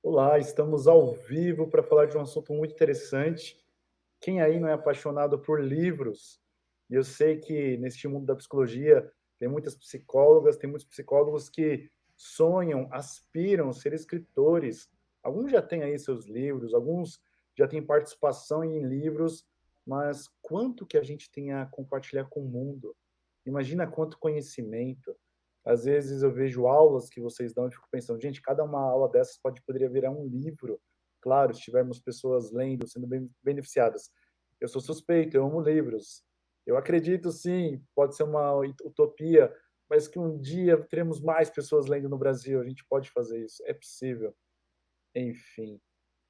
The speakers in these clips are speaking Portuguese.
Olá, estamos ao vivo para falar de um assunto muito interessante. Quem aí não é apaixonado por livros? E eu sei que neste mundo da psicologia tem muitas psicólogas, tem muitos psicólogos que sonham, aspiram a ser escritores. Alguns já têm aí seus livros, alguns já têm participação em livros, mas quanto que a gente tem a compartilhar com o mundo? Imagina quanto conhecimento. Às vezes eu vejo aulas que vocês dão e fico pensando, gente, cada uma aula dessas poderia virar um livro. Claro, se tivermos pessoas lendo, sendo beneficiadas. Eu sou suspeito, eu amo livros. Eu acredito sim, pode ser uma utopia, mas que um dia teremos mais pessoas lendo no Brasil, a gente pode fazer isso, é possível. Enfim.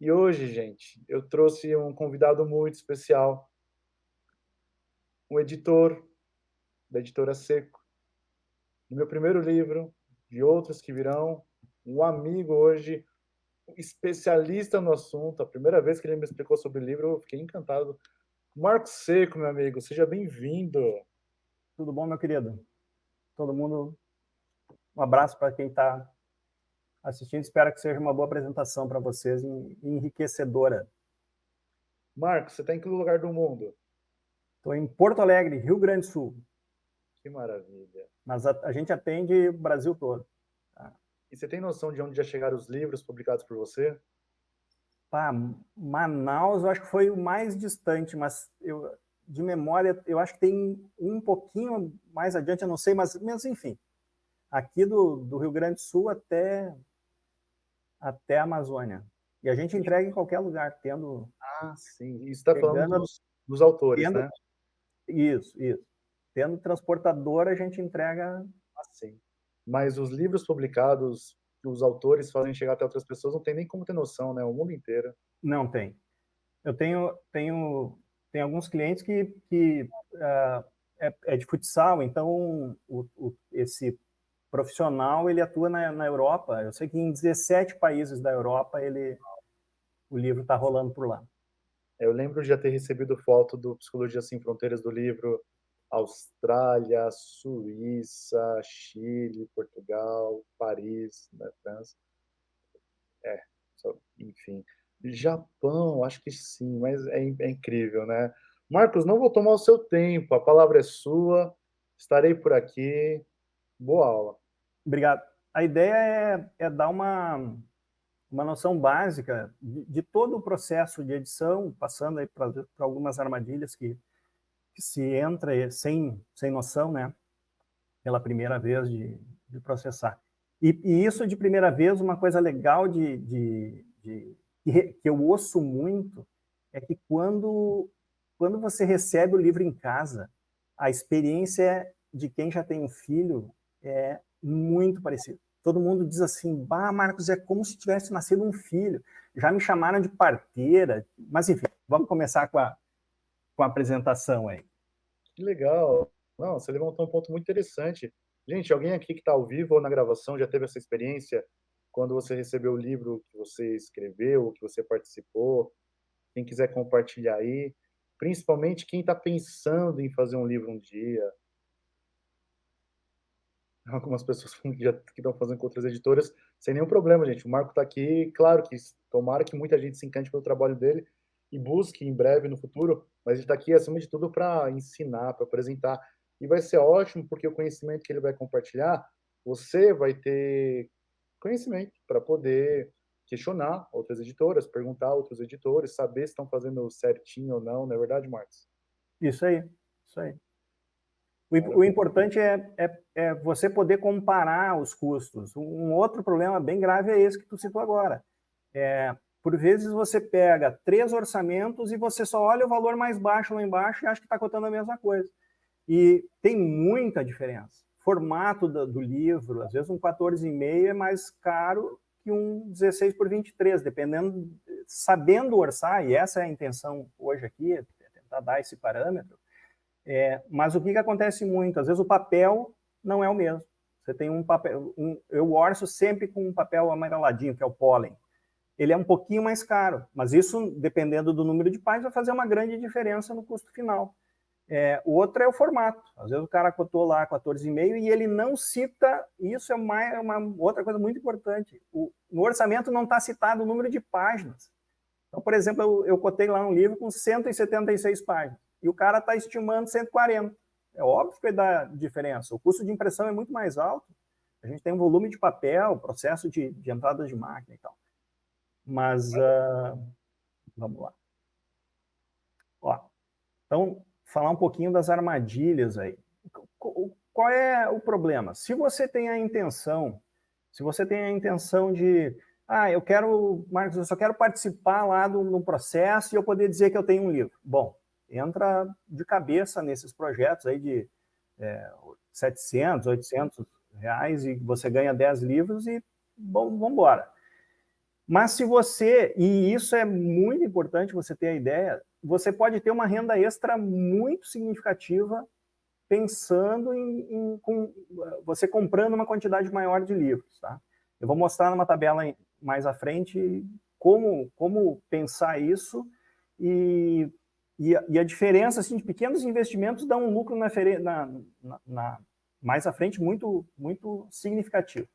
E hoje, gente, eu trouxe um convidado muito especial, um editor da editora Seco. Do meu primeiro livro, de outros que virão, um amigo hoje, um especialista no assunto. A primeira vez que ele me explicou sobre o livro, eu fiquei encantado. Marco Seco, meu amigo, seja bem-vindo. Tudo bom, meu querido? Todo mundo, um abraço para quem está assistindo. Espero que seja uma boa apresentação para vocês e enriquecedora. Marco, você está em que lugar do mundo? Estou em Porto Alegre, Rio Grande do Sul, Que maravilha. mas a gente atende o Brasil todo. Tá? E você tem noção de onde já chegaram os livros publicados por você? Pá, Manaus, eu acho que foi o mais distante, mas de memória, eu acho que tem um pouquinho mais adiante, eu não sei, mas enfim, aqui do Rio Grande do Sul até a Amazônia. E a gente entrega em qualquer lugar, Ah, sim. E você está falando pegando, dos autores, tendo né? isso. Tendo transportadora, a gente entrega. Ah, sim. Mas os livros publicados, que os autores fazem chegar até outras pessoas, não tem nem como ter noção, né? O mundo inteiro. Não tem. Eu tenho alguns clientes que é de futsal, então esse profissional ele atua na Europa. Eu sei que em 17 países da Europa o livro está rolando por lá. Eu lembro de já ter recebido foto do Psicologia Sem Fronteiras do livro Austrália, Suíça, Chile, Portugal, Paris, na França. É, enfim. Japão, acho que sim, mas é incrível, né? Marcos, não vou tomar o seu tempo, a palavra é sua, estarei por aqui. Boa aula. Obrigado. A ideia é dar uma noção básica de todo o processo de edição, passando aí para algumas armadilhas que se entra sem noção, né, pela primeira vez de processar. E isso de primeira vez, uma coisa legal que eu ouço muito, é que quando você recebe o livro em casa, a experiência de quem já tem um filho é muito parecida. Todo mundo diz assim, bah, Marcos, é como se tivesse nascido um filho. Já me chamaram de parteira, mas enfim, vamos começar com a apresentação aí. Que legal. Não, você levantou um ponto muito interessante. Gente, alguém aqui que está ao vivo ou na gravação já teve essa experiência quando você recebeu o livro que você escreveu, que você participou? Quem quiser compartilhar aí, principalmente quem está pensando em fazer um livro um dia. Algumas pessoas que já que estão fazendo com outras editoras, sem nenhum problema, gente. O Marco está aqui, claro que tomara que muita gente se encante pelo trabalho dele e busque em breve, no futuro, mas ele está aqui, acima de tudo, para ensinar, para apresentar. E vai ser ótimo, porque o conhecimento que ele vai compartilhar, você vai ter conhecimento para poder questionar outras editoras, perguntar a outros editores, saber se estão fazendo certinho ou não, não é verdade, Marcos? Isso aí, isso aí. O Maravilha. importante é você poder comparar os custos. Um outro problema bem grave é esse que tu citou agora. Por vezes você pega 3 orçamentos e você só olha o valor mais baixo lá embaixo e acha que está cotando a mesma coisa. E tem muita diferença. Formato do livro, às vezes um 14,5 é mais caro que um 16 por 23, dependendo, sabendo orçar, e essa é a intenção hoje aqui, é tentar dar esse parâmetro. Mas o que acontece muito? Às vezes o papel não é o mesmo. Você tem um papel, eu orço sempre com um papel amareladinho, que é o pólen. Ele é um pouquinho mais caro, mas isso, dependendo do número de páginas, vai fazer uma grande diferença no custo final. O outro é o formato. Às vezes o cara cotou lá 14,5 e ele não cita, isso é uma outra coisa muito importante, no orçamento não está citado o número de páginas. Então, por exemplo, eu cotei lá um livro com 176 páginas, e o cara está estimando 140. É óbvio que vai dar diferença. O custo de impressão é muito mais alto, a gente tem um volume de papel, processo de entrada de máquina e tal. Mas, vamos lá. Ó, então, falar um pouquinho das armadilhas aí. Qual é o problema? Se você tem a intenção de, eu quero, Marcos, eu só quero participar lá no processo e eu poder dizer que eu tenho um livro. Bom, entra de cabeça nesses projetos aí de 700, 800 reais e você ganha 10 livros e vamos embora. Mas se você, e isso é muito importante você ter a ideia, você pode ter uma renda extra muito significativa pensando com você comprando uma quantidade maior de livros. Tá? Eu vou mostrar numa tabela mais à frente como pensar isso e a diferença assim, de pequenos investimentos dá um lucro mais à frente muito, muito significativo.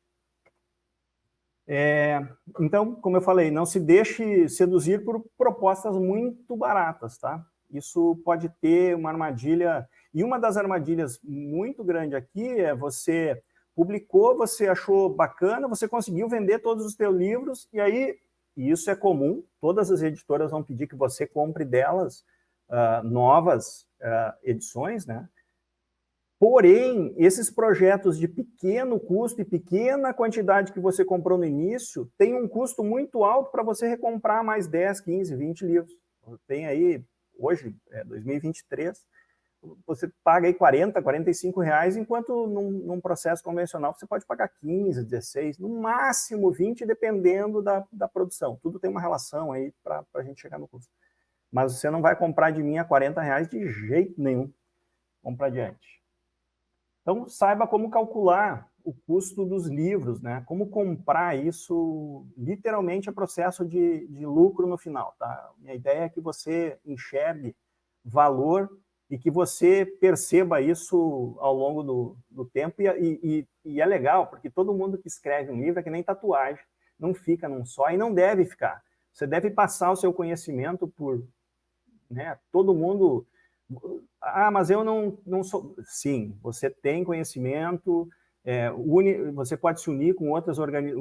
Então, como eu falei, não se deixe seduzir por propostas muito baratas, tá? Isso pode ter uma armadilha, e uma das armadilhas muito grande aqui é você publicou, você achou bacana, você conseguiu vender todos os teus livros, e aí, e isso é comum, todas as editoras vão pedir que você compre delas novas edições, né? Porém, esses projetos de pequeno custo e pequena quantidade que você comprou no início, tem um custo muito alto para você recomprar mais 10, 15, 20 livros. Tem aí, hoje, 2023, você paga aí 40, 45 reais, enquanto num processo convencional você pode pagar 15, 16, no máximo 20, dependendo da produção. Tudo tem uma relação aí para a gente chegar no custo. Mas você não vai comprar de mim a 40 reais de jeito nenhum. Vamos para adiante. Então, saiba como calcular o custo dos livros, né? Como comprar isso, literalmente é processo de lucro no final, tá? Minha ideia é que você enxergue valor e que você perceba isso ao longo do tempo. E é legal, porque todo mundo que escreve um livro é que nem tatuagem, não fica num só e não deve ficar. Você deve passar o seu conhecimento por, né, todo mundo... mas eu não sou... Sim, você tem conhecimento, você pode se unir com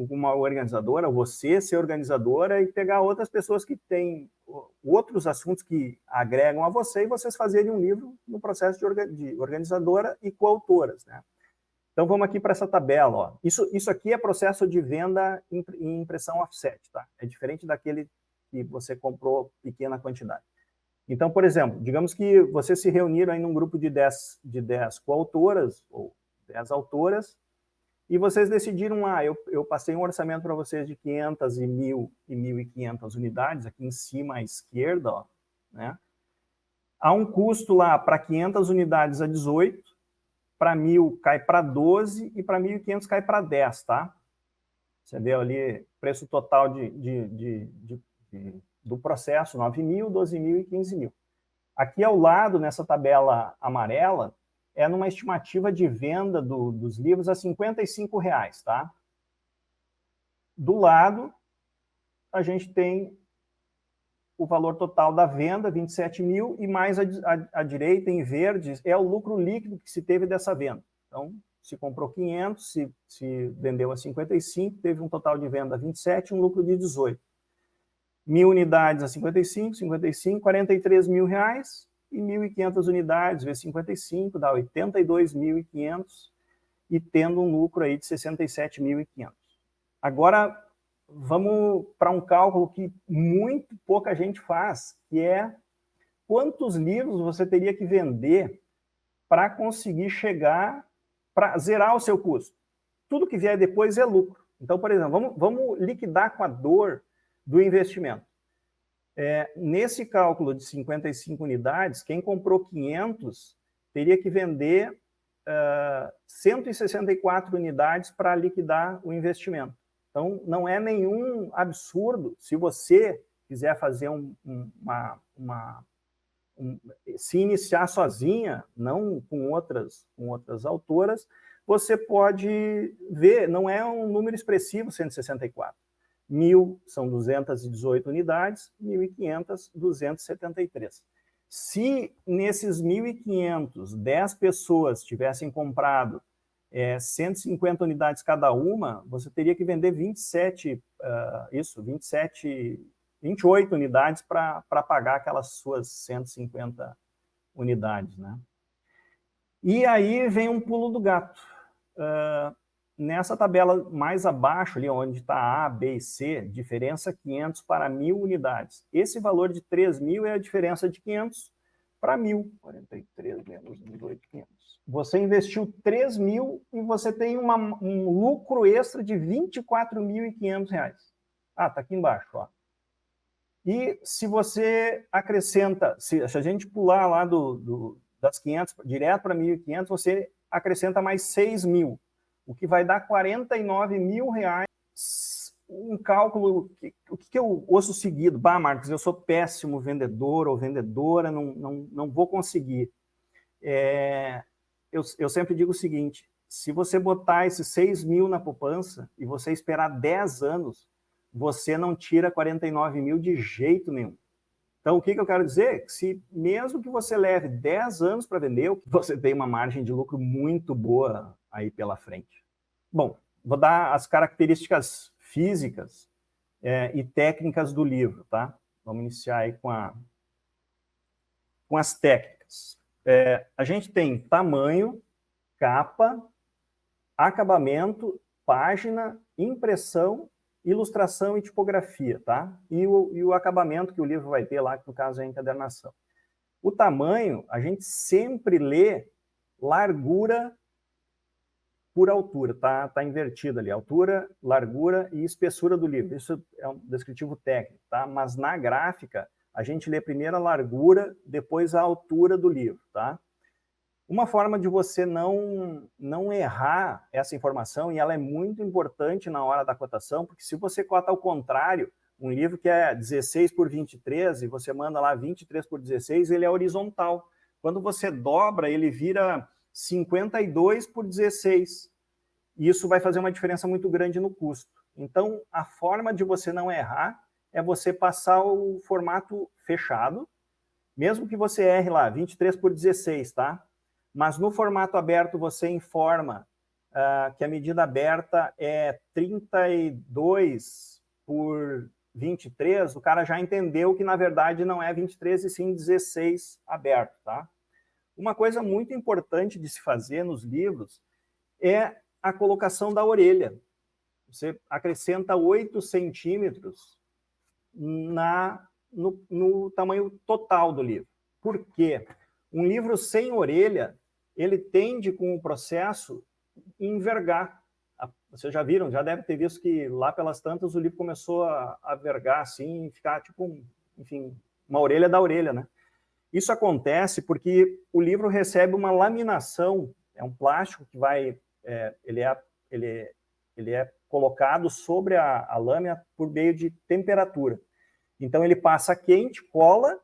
uma organizadora, você ser organizadora e pegar outras pessoas que têm outros assuntos que agregam a você e vocês fazerem um livro no processo de organizadora e coautoras, né? Então, vamos aqui para essa tabela. Ó. Isso aqui é processo de venda em impressão offset, tá? É diferente daquele que você comprou pequena quantidade. Então, por exemplo, digamos que vocês se reuniram aí num grupo de 10 coautoras, ou 10 autoras, e vocês decidiram, eu passei um orçamento para vocês de 500 e 1.000 e 1.500 unidades, aqui em cima à esquerda, ó, né? Há um custo lá para 500 unidades a 18, para 1.000 cai para 12 e para 1.500 cai para 10, tá? Você vê ali preço total do processo, 9.000, 12.000 e 15.000. Aqui ao lado, nessa tabela amarela, é numa estimativa de venda dos livros a R$55, tá? Do lado, a gente tem o valor total da venda, 27.000, e mais à direita, em verde, é o lucro líquido que se teve dessa venda. Então, se comprou 500, se vendeu a 55, teve um total de venda a 27, um lucro de 18. 1.000 unidades a 55, 43 mil reais, e 1.500 unidades vezes 55 dá 82.500, e tendo um lucro aí de 67.500. Agora, vamos para um cálculo que muito pouca gente faz, que é quantos livros você teria que vender para conseguir chegar, para zerar o seu custo. Tudo que vier depois é lucro. Então, por exemplo, vamos liquidar com a dor do investimento. Nesse cálculo de 55 unidades, quem comprou 500 teria que vender 164 unidades para liquidar o investimento. Então, não é nenhum absurdo se você quiser fazer se iniciar sozinha, não com outras autoras, você pode ver, não é um número expressivo 164. 1.000 são 218 unidades, 1.500, 273. Se nesses 1.500, 10 pessoas tivessem comprado 150 unidades cada uma, você teria que vender 28 unidades para pagar aquelas suas 150 unidades, né? E aí vem um pulo do gato. Nessa tabela mais abaixo, ali onde está A, B e C, diferença 500 para 1.000 unidades. Esse valor de 3.000 é a diferença de 500 para 1.000. 43 menos 1.500. Você investiu 3.000 e você tem um lucro extra de R$ 24.500. Ah, está aqui embaixo, ó. E se você acrescenta, se a gente pular lá das 500 direto para 1.500, você acrescenta mais 6.000, o que vai dar R$ 49.000. Um cálculo, o que eu ouço seguido? Bah, Marcos, eu sou péssimo vendedor ou vendedora, não vou conseguir. Eu sempre digo o seguinte, se você botar esses 6.000 na poupança e você esperar 10 anos, você não tira 49.000 de jeito nenhum. Então, o que eu quero dizer? Se mesmo que você leve 10 anos para vender, você tem uma margem de lucro muito boa aí pela frente. Bom, vou dar as características físicas e técnicas do livro, tá? Vamos iniciar aí com as técnicas. A gente tem tamanho, capa, acabamento, página, impressão, ilustração e tipografia, tá? E o acabamento que o livro vai ter lá, que no caso é a encadernação. O tamanho, a gente sempre lê largura por altura, tá invertido ali, altura, largura e espessura do livro. Isso é um descritivo técnico, tá? Mas na gráfica, a gente lê primeiro a largura, depois a altura do livro, tá? Uma forma de você não errar essa informação, e ela é muito importante na hora da cotação, porque se você cota ao contrário, um livro que é 16 por 23 e você manda lá 23 por 16, ele é horizontal. Quando você dobra, ele vira 52 por 16. E isso vai fazer uma diferença muito grande no custo. Então, a forma de você não errar é você passar o formato fechado, mesmo que você erre lá 23 por 16, tá? Mas no formato aberto você informa que a medida aberta é 32 por 23, o cara já entendeu que na verdade não é 23 e sim 16 aberto, tá? Uma coisa muito importante de se fazer nos livros é a colocação da orelha. Você acrescenta 8 centímetros no tamanho total do livro. Por quê? Um livro sem orelha, ele tende com o processo envergar. Vocês já viram, já deve ter visto que lá pelas tantas o livro começou a vergar assim, ficar tipo, enfim, uma orelha da orelha, né? Isso acontece porque o livro recebe uma laminação, é um plástico que vai, ele é colocado sobre a lâmina por meio de temperatura. Então ele passa quente, cola,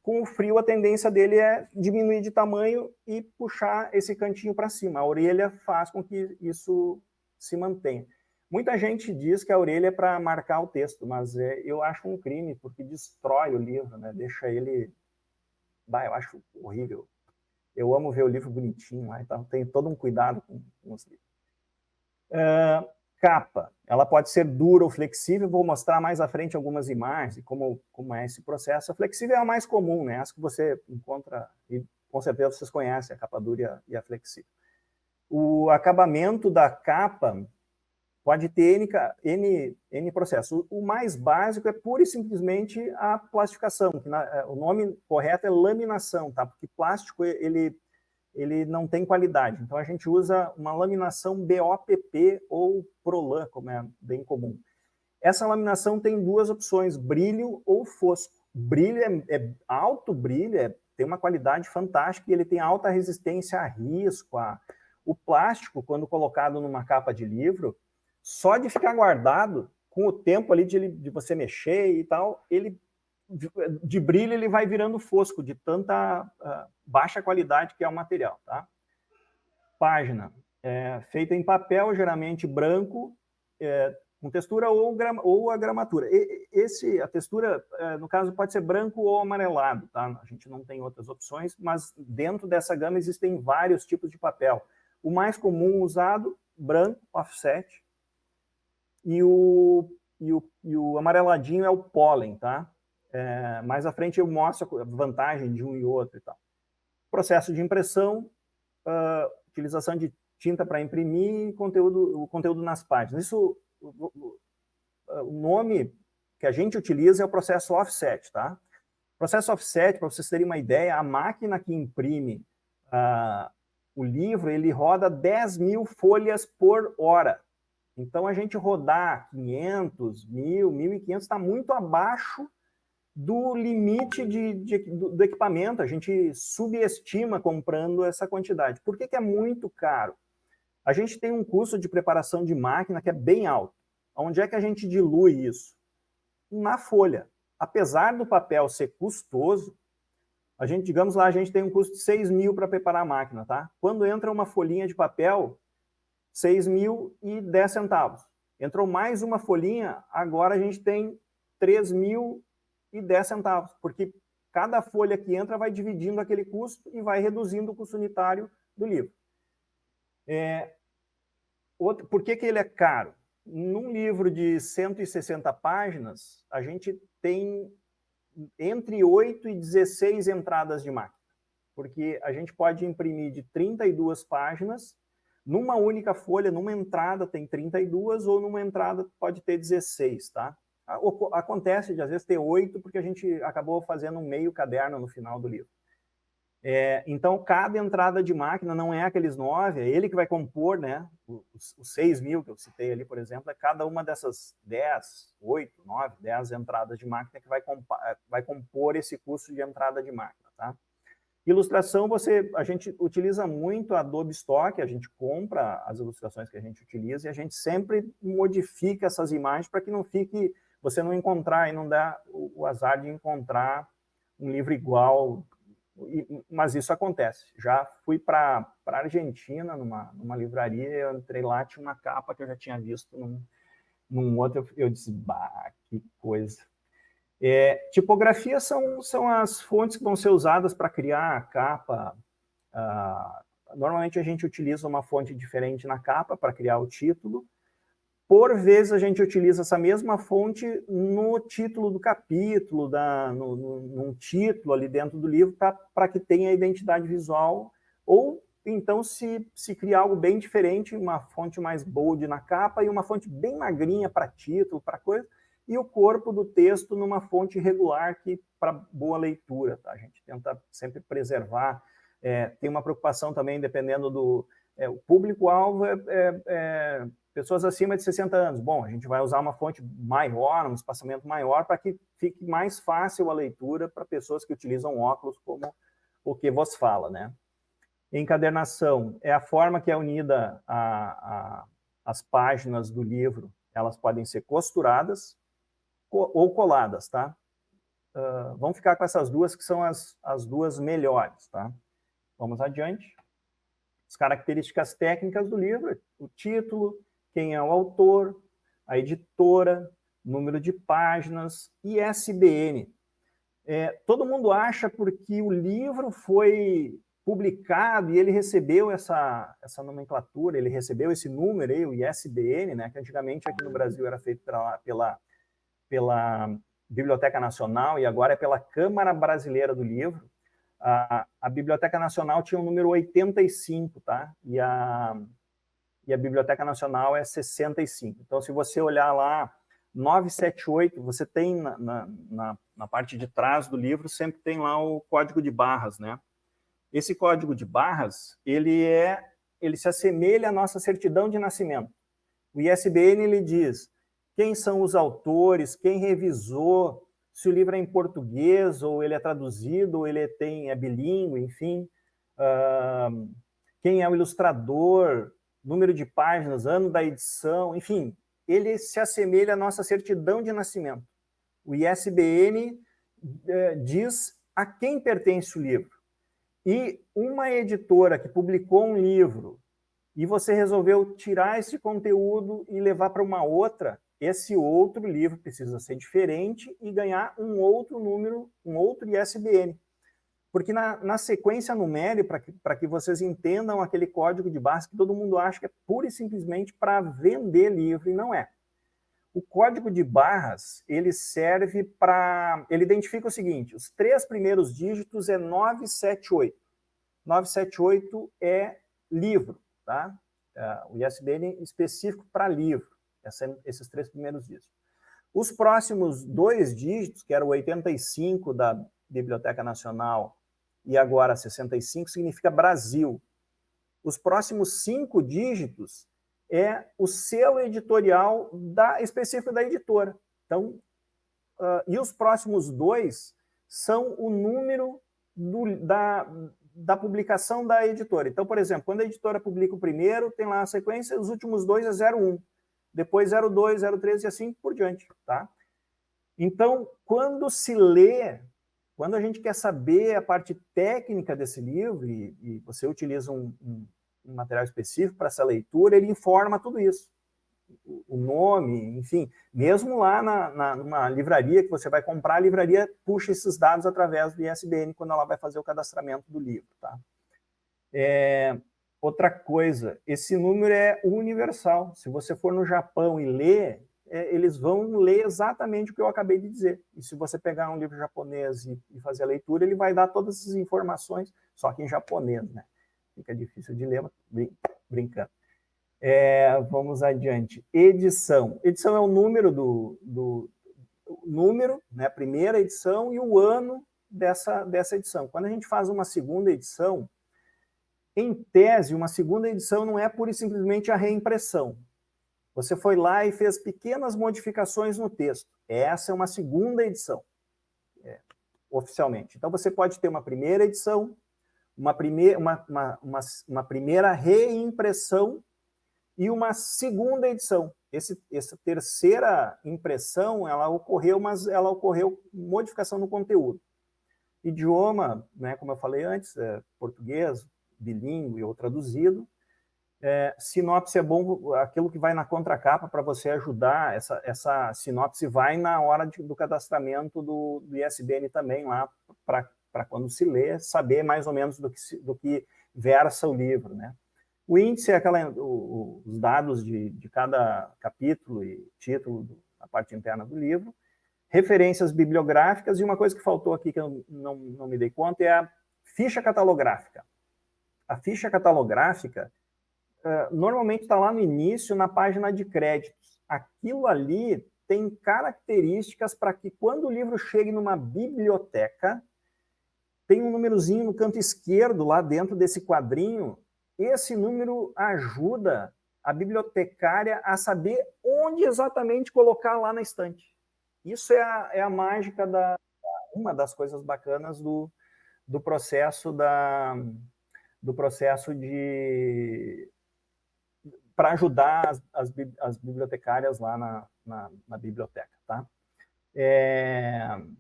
com o frio a tendência dele é diminuir de tamanho e puxar esse cantinho para cima. A orelha faz com que isso se mantenha. Muita gente diz que a orelha é para marcar o texto, mas eu acho um crime, porque destrói o livro, né? Deixa ele... eu acho horrível. Eu amo ver o livro bonitinho, então tenho todo um cuidado com os livros. Capa, ela pode ser dura ou flexível, vou mostrar mais à frente algumas imagens, como é esse processo. A flexível é a mais comum, né? Essa que você encontra, e com certeza vocês conhecem, a capa dura e a flexível. O acabamento da capa pode ter N processos. O mais básico é pura e simplesmente a plastificação, que o nome correto é laminação, tá? Porque plástico, ele não tem qualidade. Então, a gente usa uma laminação BOPP ou Prolan, como é bem comum. Essa laminação tem duas opções, brilho ou fosco. Brilho é alto brilho, tem uma qualidade fantástica e ele tem alta resistência a risco. O plástico, quando colocado numa capa de livro, só de ficar guardado, com o tempo ali de você mexer e tal, ele de brilho ele vai virando fosco, de tanta baixa qualidade que é o material, tá? Página, feita em papel, geralmente branco, com textura ou a gramatura. A textura, no caso, pode ser branco ou amarelado, tá? A gente não tem outras opções, mas dentro dessa gama existem vários tipos de papel. O mais comum usado, branco, offset, e o amareladinho é o pólen, tá? Mais à frente eu mostro a vantagem de um e outro e tal. Processo de impressão, utilização de tinta para imprimir o conteúdo nas páginas. Isso, o nome que a gente utiliza é o processo offset, tá? O processo offset, para vocês terem uma ideia, a máquina que imprime o livro, ele roda 10.000 folhas por hora. Então, a gente rodar 500, 1.000, 1.500 está muito abaixo do limite do equipamento. A gente subestima comprando essa quantidade. Por que é muito caro? A gente tem um custo de preparação de máquina que é bem alto. Onde é que a gente dilui isso? Na folha. Apesar do papel ser custoso, a gente, digamos lá, a gente tem um custo de 6.000 para preparar a máquina, tá? Quando entra uma folhinha de papel, 6.010 centavos. Entrou mais uma folhinha, agora a gente tem 3.010 centavos, porque cada folha que entra vai dividindo aquele custo e vai reduzindo o custo unitário do livro. Por que ele é caro? Num livro de 160 páginas, a gente tem entre 8 e 16 entradas de máquina, porque a gente pode imprimir de 32 páginas, numa única folha, numa entrada tem 32, ou numa entrada pode ter 16, tá? Acontece de, às vezes, ter 8, porque a gente acabou fazendo um meio caderno no final do livro. Então, cada entrada de máquina não é aqueles 9, é ele que vai compor, né? Os 6.000 que eu citei ali, por exemplo, é cada uma dessas 10, 8, 9, 10 entradas de máquina que vai compor esse custo de entrada de máquina, tá? Ilustração, a gente utiliza muito a Adobe Stock, a gente compra as ilustrações que a gente utiliza e a gente sempre modifica essas imagens para que não fique, você não encontrar e não dá o azar de encontrar um livro igual, mas isso acontece. Já fui para a Argentina, numa livraria, eu entrei lá, tinha uma capa que eu já tinha visto num outro, eu disse, bah, que coisa. Tipografia são as fontes que vão ser usadas para criar a capa. Normalmente a gente utiliza uma fonte diferente na capa para criar o título. Por vezes a gente utiliza essa mesma fonte no título do capítulo, num título ali dentro do livro, para que tenha identidade visual. Ou então se criar algo bem diferente, uma fonte mais bold na capa e uma fonte bem magrinha para título, para coisa, e o corpo do texto numa fonte regular para boa leitura, tá? A gente tenta sempre preservar. Tem uma preocupação também, dependendo do... o público-alvo pessoas acima de 60 anos. Bom, a gente vai usar uma fonte maior, um espaçamento maior, para que fique mais fácil a leitura para pessoas que utilizam óculos, como o que vos fala, né? Encadernação é a forma que é unida as páginas do livro. Elas podem ser costuradas ou coladas, tá? Vamos ficar com essas duas, que são as duas melhores, tá? Vamos adiante. As características técnicas do livro, o título, quem é o autor, a editora, número de páginas, ISBN. Todo mundo acha porque o livro foi publicado e ele recebeu essa nomenclatura, ele recebeu esse número aí, o ISBN, né, que antigamente aqui no Brasil era feito pela Biblioteca Nacional e agora é pela Câmara Brasileira do Livro. A Biblioteca Nacional tinha o número 85, tá? E a Biblioteca Nacional é 65. Então, se você olhar lá, 978, você tem na parte de trás do livro, sempre tem lá o código de barras, né? Esse código de barras, ele se assemelha à nossa certidão de nascimento. O ISBN, ele diz quem são os autores, quem revisou, se o livro é em português, ou ele é traduzido, ou ele é bilíngue, enfim. Quem é o ilustrador, número de páginas, ano da edição, enfim. Ele se assemelha à nossa certidão de nascimento. O ISBN diz a quem pertence o livro. E uma editora que publicou um livro e você resolveu tirar esse conteúdo e levar para uma outra, esse outro livro precisa ser diferente e ganhar um outro número, um outro ISBN. Porque na sequência numérica, para que vocês entendam aquele código de barras que todo mundo acha que é pura e simplesmente para vender livro, e não é. O código de barras, ele serve para... Ele identifica o seguinte, os 3 primeiros dígitos é 978. 978 é livro, tá? O ISBN específico para livro, esses 3 primeiros dígitos. Os próximos 2 dígitos, que era o 85 da Biblioteca Nacional e agora 65, significa Brasil. Os próximos 5 dígitos é o selo editorial específico da editora. Então, e os próximos 2 são o número da publicação da editora. Então, por exemplo, quando a editora publica o primeiro, tem lá a sequência, os últimos 2 é 01, depois 02, 03 e assim por diante. Tá? Então, quando se lê, quando a gente quer saber a parte técnica desse livro, e você utiliza um material específico para essa leitura, ele informa tudo isso. O nome, enfim, mesmo lá numa livraria que você vai comprar, a livraria puxa esses dados através do ISBN quando ela vai fazer o cadastramento do livro. Tá? Outra coisa, esse número é universal. Se você for no Japão e ler, eles vão ler exatamente o que eu acabei de dizer. E se você pegar um livro japonês e fazer a leitura, ele vai dar todas essas informações, só que em japonês, né? Fica difícil de ler, mas brincando. Vamos adiante. Edição. Edição é o número número, né, primeira edição, e o ano dessa edição. Quando a gente faz uma segunda edição, em tese, uma segunda edição não é pura e simplesmente a reimpressão. Você foi lá e fez pequenas modificações no texto. Essa é uma segunda edição, oficialmente. Então, você pode ter uma primeira edição, uma primeira reimpressão e uma segunda edição. Essa terceira impressão, ela ocorreu, mas ela ocorreu modificação no conteúdo. Idioma, né, como eu falei antes, português, bilíngue ou traduzido. Sinopse é bom, aquilo que vai na contracapa para você ajudar, essa sinopse vai na hora do cadastramento do ISBN também, lá para quando se lê, saber mais ou menos do que versa o livro, né? O índice é os dados de cada capítulo e título, a parte interna do livro, referências bibliográficas, e uma coisa que faltou aqui que eu não me dei conta é a ficha catalográfica. A ficha catalográfica normalmente está lá no início, na página de créditos. Aquilo ali tem características para que quando o livro chegue numa biblioteca, tem um númerozinho no canto esquerdo, lá dentro desse quadrinho. Esse número ajuda a bibliotecária a saber onde exatamente colocar lá na estante. Isso é a mágica, uma das coisas bacanas do processo para ajudar as bibliotecárias lá na biblioteca. Tá?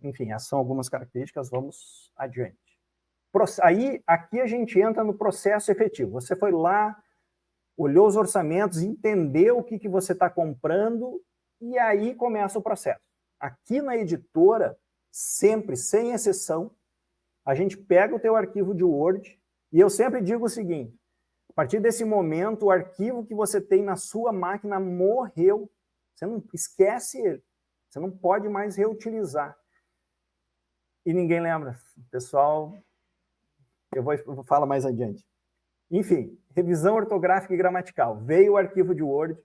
Enfim, essas são algumas características, vamos adiante. Aí, aqui a gente entra no processo efetivo. Você foi lá, olhou os orçamentos, entendeu o que você está comprando, e aí começa o processo. Aqui na editora, sempre, sem exceção, a gente pega o teu arquivo de Word, e eu sempre digo o seguinte, a partir desse momento, o arquivo que você tem na sua máquina morreu. Você não esquece ele. Você não pode mais reutilizar. E ninguém lembra. Pessoal, eu vou falar mais adiante. Enfim, revisão ortográfica e gramatical. Veio o arquivo de Word,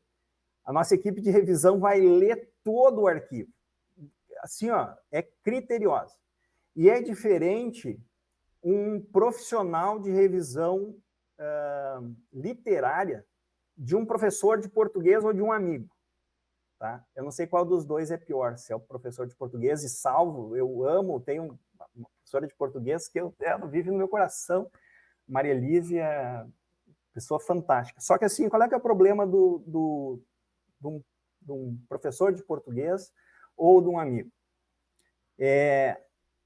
a nossa equipe de revisão vai ler todo o arquivo. Assim, ó, é criteriosa. E é diferente um profissional de revisão literária de um professor de português ou de um amigo. Tá? Eu não sei qual dos dois é pior, se é o professor de português, e salvo, eu amo, tenho uma professora de português que ela vive no meu coração. Maria Elise é pessoa fantástica. Só que assim, qual é que é o problema de um professor de português ou de um amigo?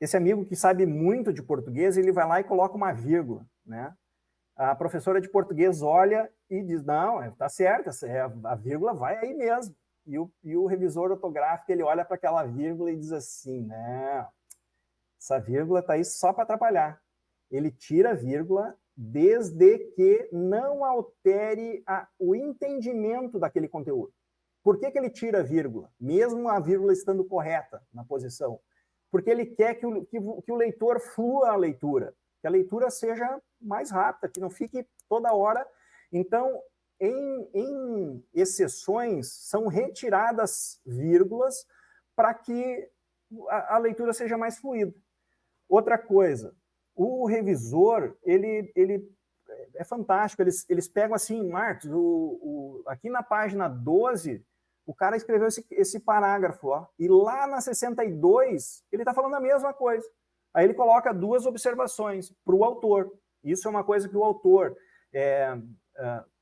esse amigo que sabe muito de português, ele vai lá e coloca uma vírgula, né? A professora de português olha e diz, não, tá certo, a vírgula vai aí mesmo. E o revisor ortográfico, ele olha para aquela vírgula e diz assim, né, essa vírgula está aí só para atrapalhar. Ele tira a vírgula desde que não altere o entendimento daquele conteúdo. Por que ele tira a vírgula? Mesmo a vírgula estando correta na posição. Porque ele quer que o leitor flua a leitura, que a leitura seja mais rápida, que não fique toda hora. Então, em exceções, são retiradas vírgulas para que a leitura seja mais fluida. Outra coisa, o revisor, ele é fantástico, eles pegam assim, Marcos, aqui na página 12, o cara escreveu esse parágrafo, ó, e lá na 62, ele está falando a mesma coisa. Aí ele coloca 2 observações para o autor. Isso é uma coisa que o autor,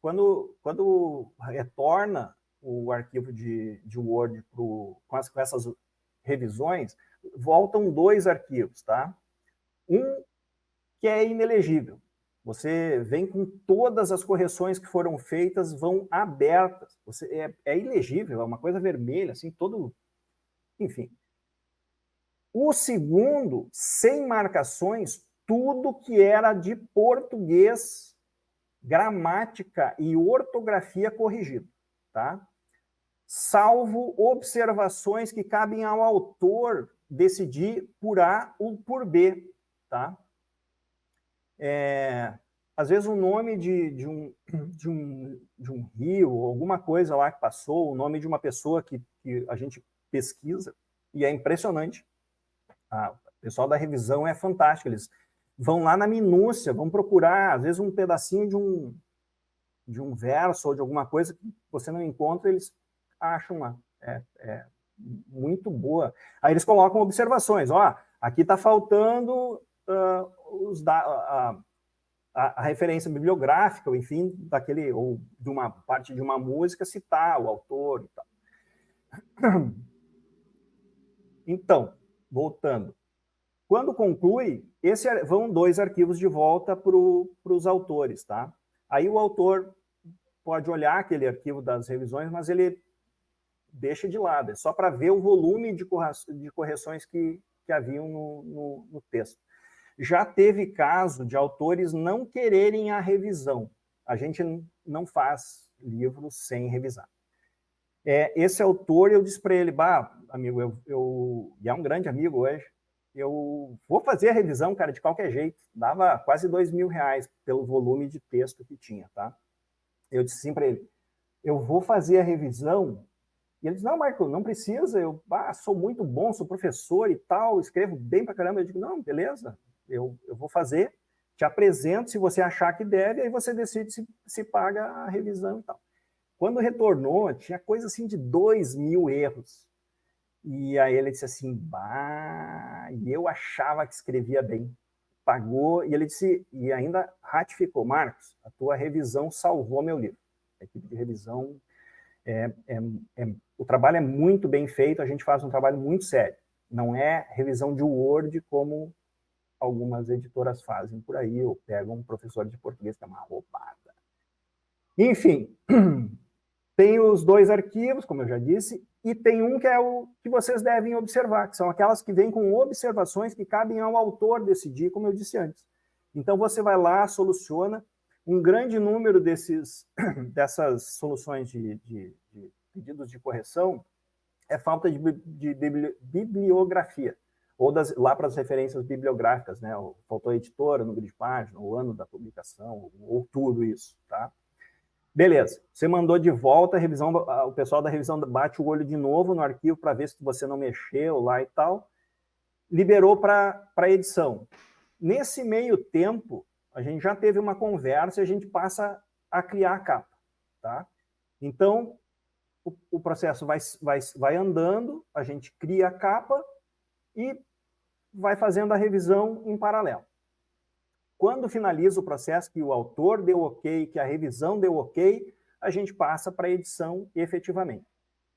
quando retorna o arquivo de Word com essas revisões, voltam 2 arquivos, tá? Um que é inelegível. Você vem com todas as correções que foram feitas, vão abertas. É ilegível, é uma coisa vermelha, assim, todo... Enfim. O segundo, sem marcações, tudo que era de português, gramática e ortografia corrigido, tá? Salvo observações que cabem ao autor decidir por A ou por B, tá? Às vezes o nome de um rio, alguma coisa lá que passou, o nome de uma pessoa que a gente pesquisa, e é impressionante. O pessoal da revisão é fantástico, eles vão lá na minúcia, vão procurar, às vezes, um pedacinho de um verso ou de alguma coisa que você não encontra, eles acham lá. É muito boa. Aí eles colocam observações, ó, aqui está faltando a referência bibliográfica, ou enfim, ou de uma parte de uma música, citar o autor e tal. Então, voltando. Quando conclui, vão 2 arquivos de volta para os autores, tá? Aí o autor pode olhar aquele arquivo das revisões, mas ele deixa de lado, é só para ver o volume de correções que haviam no texto. Já teve caso de autores não quererem a revisão. A gente não faz livros sem revisar. Esse autor, eu disse para ele, amigo, e é um grande amigo hoje, eu vou fazer a revisão, cara, de qualquer jeito. Dava quase R$2.000 pelo volume de texto que tinha, tá? Eu disse assim para ele, eu vou fazer a revisão. E ele disse, não, Marco, não precisa, eu sou muito bom, sou professor e tal, escrevo bem pra caramba. Eu digo, não, beleza, eu vou fazer, te apresento, se você achar que deve, aí você decide se paga a revisão e tal. Quando retornou, tinha coisa assim de 2.000 erros. E aí ele disse assim, e eu achava que escrevia bem. Pagou, e ele disse, e ainda ratificou, Marcos, a tua revisão salvou meu livro. A equipe de revisão, o trabalho é muito bem feito, a gente faz um trabalho muito sério. Não é revisão de Word como algumas editoras fazem por aí, ou pegam um professor de português que é uma roubada. Enfim, tem os 2 arquivos, como eu já disse, e tem um que é o que vocês devem observar, que são aquelas que vêm com observações que cabem ao autor decidir, como eu disse antes. Então, você vai lá, soluciona. Um grande número dessas soluções de pedidos de correção é falta de bibliografia, ou lá para as referências bibliográficas, né? Faltou a editora, número de página, o ano da publicação, ou tudo isso, tá? Beleza, você mandou de volta a revisão, o pessoal da revisão bate o olho de novo no arquivo para ver se você não mexeu lá e tal, liberou para edição. Nesse meio tempo, a gente já teve uma conversa e a gente passa a criar a capa, tá? Então, o processo vai andando, a gente cria a capa e vai fazendo a revisão em paralelo. Quando finaliza o processo, que o autor deu ok, que a revisão deu ok, a gente passa para a edição efetivamente.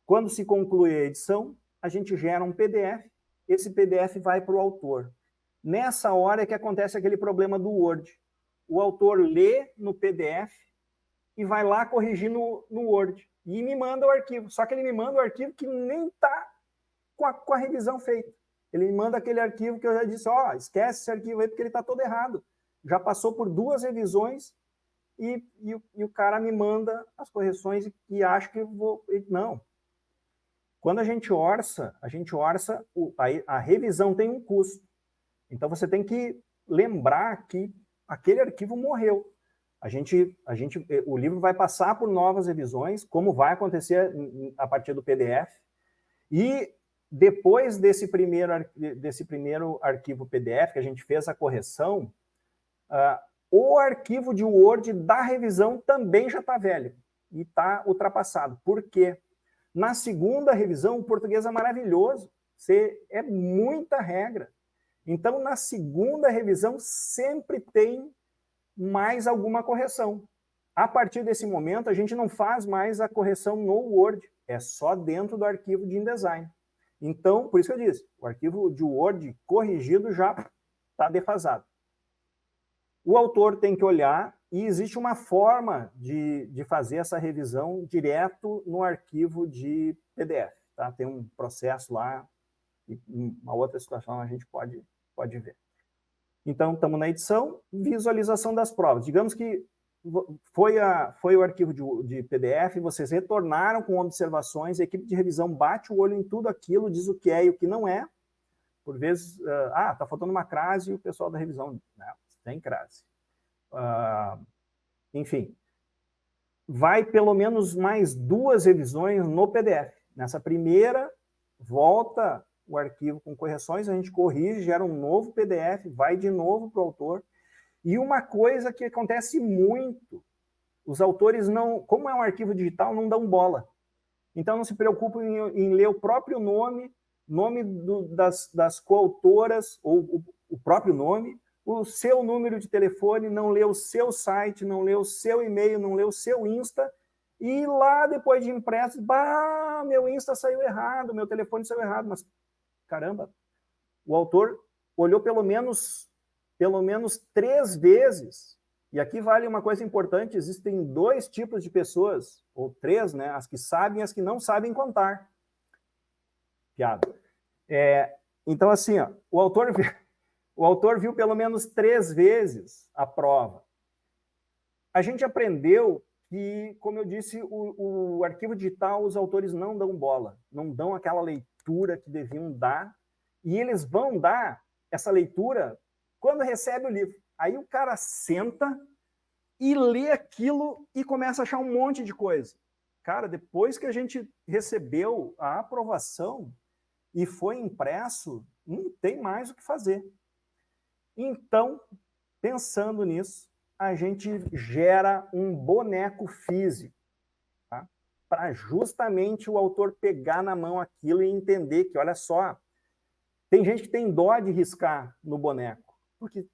Quando se conclui a edição, a gente gera um PDF esse PDF vai para o autor. Nessa hora é que acontece aquele problema do Word. O autor lê no PDF e vai lá corrigir no Word. E me manda o arquivo. Só que ele me manda o arquivo que nem está com a revisão feita. Ele me manda aquele arquivo que eu já disse, ó, esquece esse arquivo aí porque ele está todo errado. Já passou por 2 revisões e o cara me manda as correções e acha que eu vou... Não. Quando a gente orça, a revisão tem um custo. Então, você tem que lembrar que aquele arquivo morreu. O livro vai passar por novas revisões, como vai acontecer a partir do PDF, e depois desse primeiro arquivo PDF, que a gente fez a correção, o arquivo de Word da revisão também já está velho e está ultrapassado. Por quê? Na segunda revisão, o português é maravilhoso, é muita regra. Então, na segunda revisão, sempre tem mais alguma correção. A partir desse momento, a gente não faz mais a correção no Word, é só dentro do arquivo de InDesign. Então, por isso que eu disse, o arquivo de Word corrigido já está defasado. O autor tem que olhar, e existe uma forma de fazer essa revisão direto no arquivo de PDF. Tá? Tem um processo lá, e uma outra situação a gente pode ver. Então, estamos na edição, visualização das provas. Digamos que foi o arquivo de PDF, vocês retornaram com observações, a equipe de revisão bate o olho em tudo aquilo, diz o que é e o que não é. Por vezes, está faltando uma crase e o pessoal da revisão, não, tem crase. Enfim, vai pelo menos mais 2 revisões no PDF. Nessa primeira, volta o arquivo com correções, a gente corrige, gera um novo PDF, vai de novo para o autor. E uma coisa que acontece muito, os autores não, como é um arquivo digital, não dão bola. Então não se preocupam em ler o próprio nome das coautoras, ou o próprio nome, o seu número de telefone, não lê o seu site, não lê o seu e-mail, não lê o seu Insta, e lá depois de impresso, meu Insta saiu errado, meu telefone saiu errado, mas caramba, o autor olhou pelo menos 3 vezes, e aqui vale uma coisa importante, existem 2 tipos de pessoas, ou 3, né, as que sabem e as que não sabem contar. Piada. Então, assim, ó, o autor viu pelo menos 3 vezes a prova. A gente aprendeu que, como eu disse, o arquivo digital, os autores não dão bola, não dão aquela leitura que deviam dar, e eles vão dar essa leitura quando recebe o livro. Aí o cara senta e lê aquilo e começa a achar um monte de coisa. Cara, depois que a gente recebeu a aprovação e foi impresso, não tem mais o que fazer. Então, pensando nisso, a gente gera um boneco físico, tá? Para justamente o autor pegar na mão aquilo e entender que, olha só, tem gente que tem dó de riscar no boneco, porque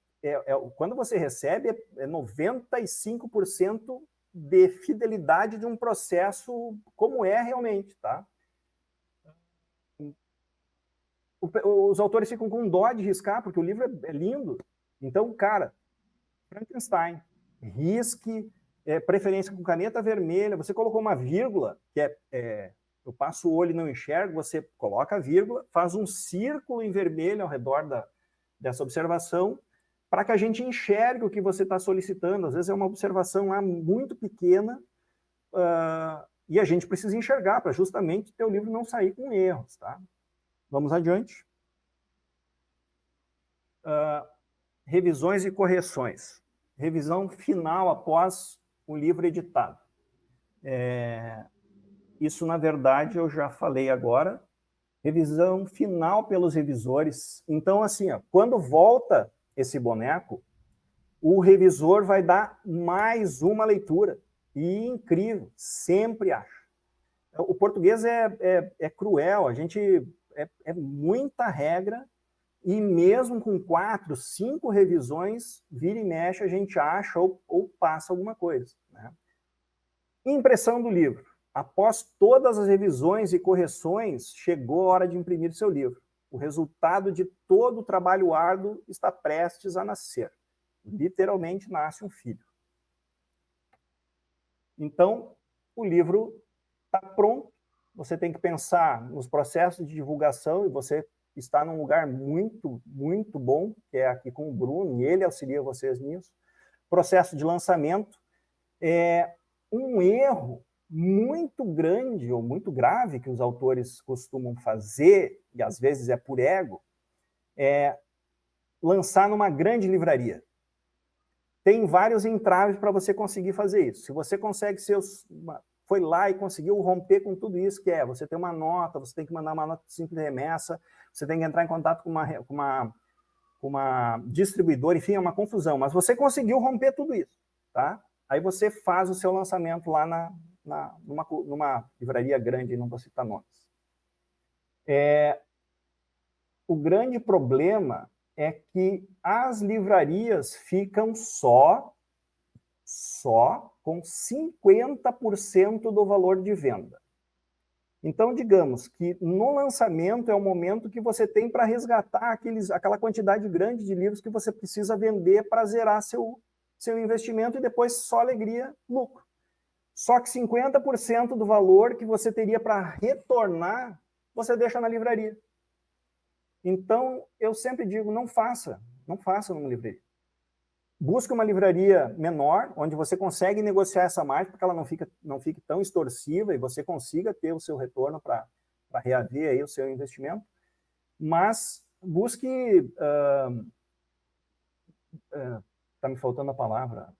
quando você recebe, é 95% de fidelidade de um processo como é realmente, tá? Os autores ficam com dó de riscar, porque o livro é lindo. Então, cara, Frankenstein, risque, preferência com caneta vermelha, você colocou uma vírgula, que eu passo o olho e não enxergo, você coloca a vírgula, faz um círculo em vermelho ao redor dessa observação, para que a gente enxergue o que você está solicitando. Às vezes é uma observação lá muito pequena, e a gente precisa enxergar, para justamente ter o livro não sair com erros, tá? Vamos adiante. Revisões e correções. Revisão final após o livro editado. Isso, na verdade, eu já falei agora. Revisão final pelos revisores. Então, assim, ó, quando volta esse boneco, o revisor vai dar mais uma leitura. E incrível, sempre acho. O português é cruel, a gente... É muita regra, e mesmo com 4, 5 revisões, vira e mexe, a gente acha ou passa alguma coisa, né? Impressão do livro. Após todas as revisões e correções, chegou a hora de imprimir seu livro. O resultado de todo o trabalho árduo está prestes a nascer. Literalmente nasce um filho. Então, o livro está pronto. Você tem que pensar nos processos de divulgação, e você está num lugar muito, muito bom, que é aqui com o Bruno, e ele auxilia vocês nisso. Processo de lançamento. Um erro muito grande ou muito grave que os autores costumam fazer, e às vezes é por ego, é lançar numa grande livraria. Tem vários entraves para você conseguir fazer isso. Se você consegue foi lá e conseguiu romper com tudo isso, que é você tem uma nota, você tem que mandar uma nota de simples remessa, você tem que entrar em contato com uma distribuidora, enfim, é uma confusão. Mas você conseguiu romper tudo isso, tá? Aí você faz o seu lançamento lá numa livraria grande, não vou citar nomes. O grande problema é que as livrarias ficam só com 50% do valor de venda. Então, digamos que no lançamento é o momento que você tem para resgatar aquela quantidade grande de livros que você precisa vender para zerar seu investimento e depois só alegria, lucro. Só que 50% do valor que você teria para retornar, você deixa na livraria. Então, eu sempre digo, não faça numa livraria. Busque uma livraria menor, onde você consegue negociar essa margem, porque ela não fique tão extorsiva e você consiga ter o seu retorno para reaver aí o seu investimento. Mas busque... Está me faltando a palavra.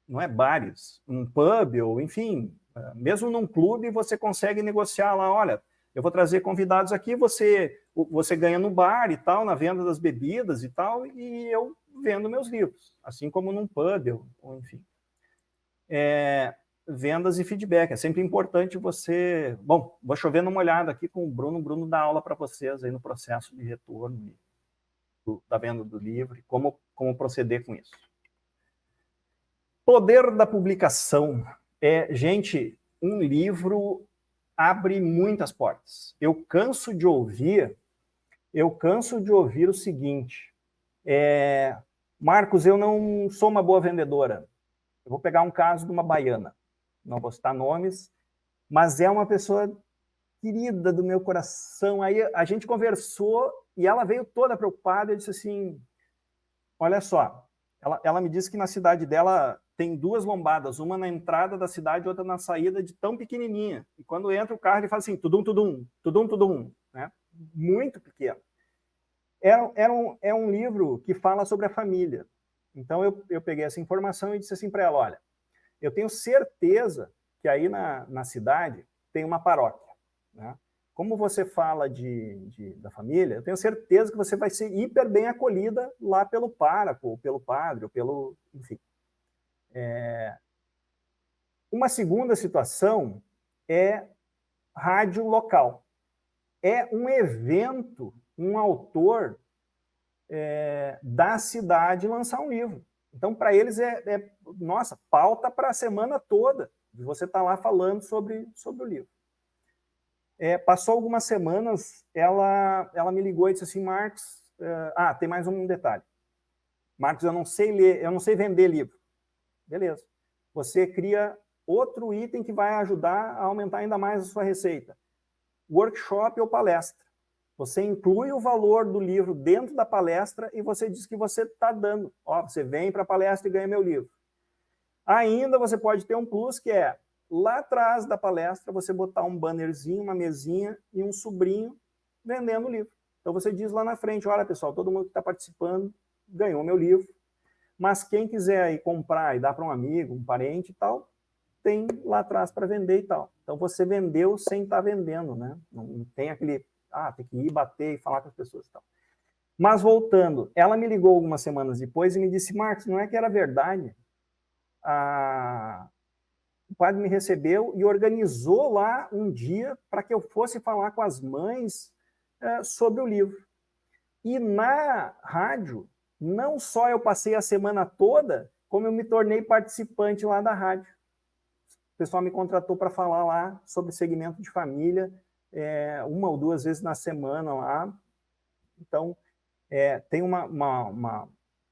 Não é bares, um pub, ou enfim, mesmo num clube você consegue negociar lá, olha, eu vou trazer convidados aqui, você ganha no bar e tal, na venda das bebidas e tal, e eu vendo meus livros, assim como num pub, ou enfim. Vendas e feedback, é sempre importante você... Bom, vou chover numa olhada aqui com o Bruno dá aula para vocês aí no processo de retorno da venda do livro, como proceder com isso. Poder da publicação. Gente, um livro abre muitas portas. Eu canso de ouvir o seguinte, Marcos, eu não sou uma boa vendedora. Eu vou pegar um caso de uma baiana, não vou citar nomes, mas é uma pessoa querida do meu coração. Aí a gente conversou e ela veio toda preocupada e disse assim, olha só, ela me disse que na cidade dela tem 2 lombadas, uma na entrada da cidade e outra na saída, de tão pequenininha. E quando entra o carro, ele fala assim, tudum, tudum, tudum, tudum, né? Muito pequeno. É um livro que fala sobre a família. Então, eu peguei essa informação e disse assim para ela, olha, eu tenho certeza que aí na cidade tem uma paróquia, né? Como você fala da família, eu tenho certeza que você vai ser hiper bem acolhida lá pelo pároco, ou pelo padre, ou pelo... Enfim. Uma segunda situação é rádio local. É um evento, um autor da cidade lançar um livro. Então, para eles nossa, pauta para a semana toda, de você estar lá falando sobre o livro. Passou algumas semanas, ela me ligou e disse assim, Marcos, tem mais um detalhe. Marcos, eu não sei ler, eu não sei vender livro. Beleza. Você cria outro item que vai ajudar a aumentar ainda mais a sua receita. Workshop ou palestra. Você inclui o valor do livro dentro da palestra e você diz que você está dando. Você vem para a palestra e ganha meu livro. Ainda você pode ter um plus que é, lá atrás da palestra, você botar um bannerzinho, uma mesinha e um sobrinho vendendo o livro. Então você diz lá na frente, olha pessoal, todo mundo que está participando ganhou meu livro, mas quem quiser ir comprar e dar para um amigo, um parente e tal, tem lá atrás para vender e tal. Então você vendeu sem estar vendendo, né? Não tem aquele, tem que ir bater e falar com as pessoas e tal. Mas voltando, ela me ligou algumas semanas depois e me disse, Marcos, não é que era verdade? O padre me recebeu e organizou lá um dia para que eu fosse falar com as mães sobre o livro. E na rádio, não só eu passei a semana toda, como eu me tornei participante lá da rádio. O pessoal me contratou para falar lá sobre segmento de família, 1 ou 2 vezes na semana lá, Então, tem uma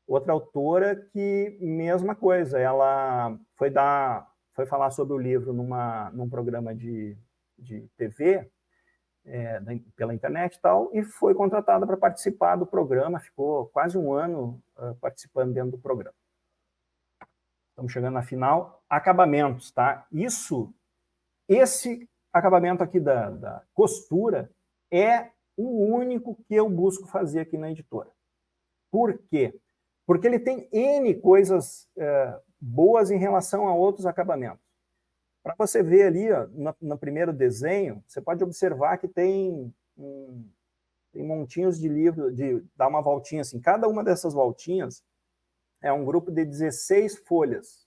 outra autora que, mesma coisa, ela foi falar sobre o livro num programa de TV, pela internet e tal, e foi contratada para participar do programa, ficou quase um ano participando dentro do programa. Estamos chegando na final. Acabamentos, tá? Esse acabamento aqui da costura é o único que eu busco fazer aqui na editora. Por quê? Porque ele tem N coisas boas em relação a outros acabamentos. Para você ver ali, ó, no primeiro desenho, você pode observar que tem montinhos de livro, dá uma voltinha assim. Cada uma dessas voltinhas é um grupo de 16 folhas.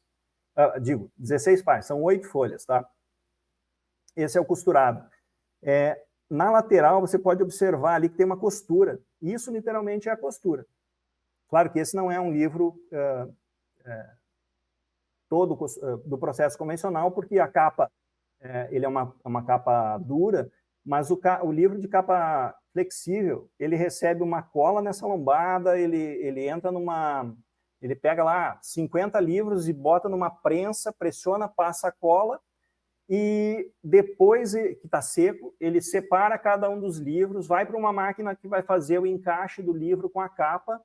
16 páginas, são 8 folhas, tá? Esse é o costurado. Na lateral, você pode observar ali que tem uma costura. Isso, literalmente, é a costura. Claro que esse não é um livro todo do processo convencional, porque a capa ele é uma capa dura, mas o livro de capa flexível, ele recebe uma cola nessa lombada, ele entra ele pega lá 50 livros e bota numa prensa, pressiona, passa a cola, e depois que está seco, ele separa cada um dos livros, vai para uma máquina que vai fazer o encaixe do livro com a capa,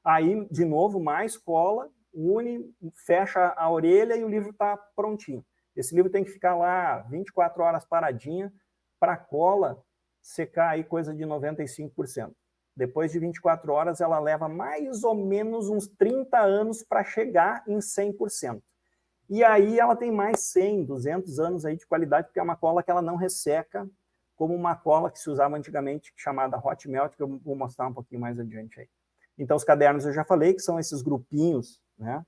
aí, de novo, mais cola, une, fecha a orelha e o livro está prontinho. Esse livro tem que ficar lá 24 horas paradinha para a cola secar aí coisa de 95%. Depois de 24 horas, ela leva mais ou menos uns 30 anos para chegar em 100%. E aí ela tem mais 100, 200 anos aí de qualidade, porque é uma cola que ela não resseca, como uma cola que se usava antigamente, chamada Hot Melt, que eu vou mostrar um pouquinho mais adiante aí. Então, os cadernos eu já falei, que são esses grupinhos, né,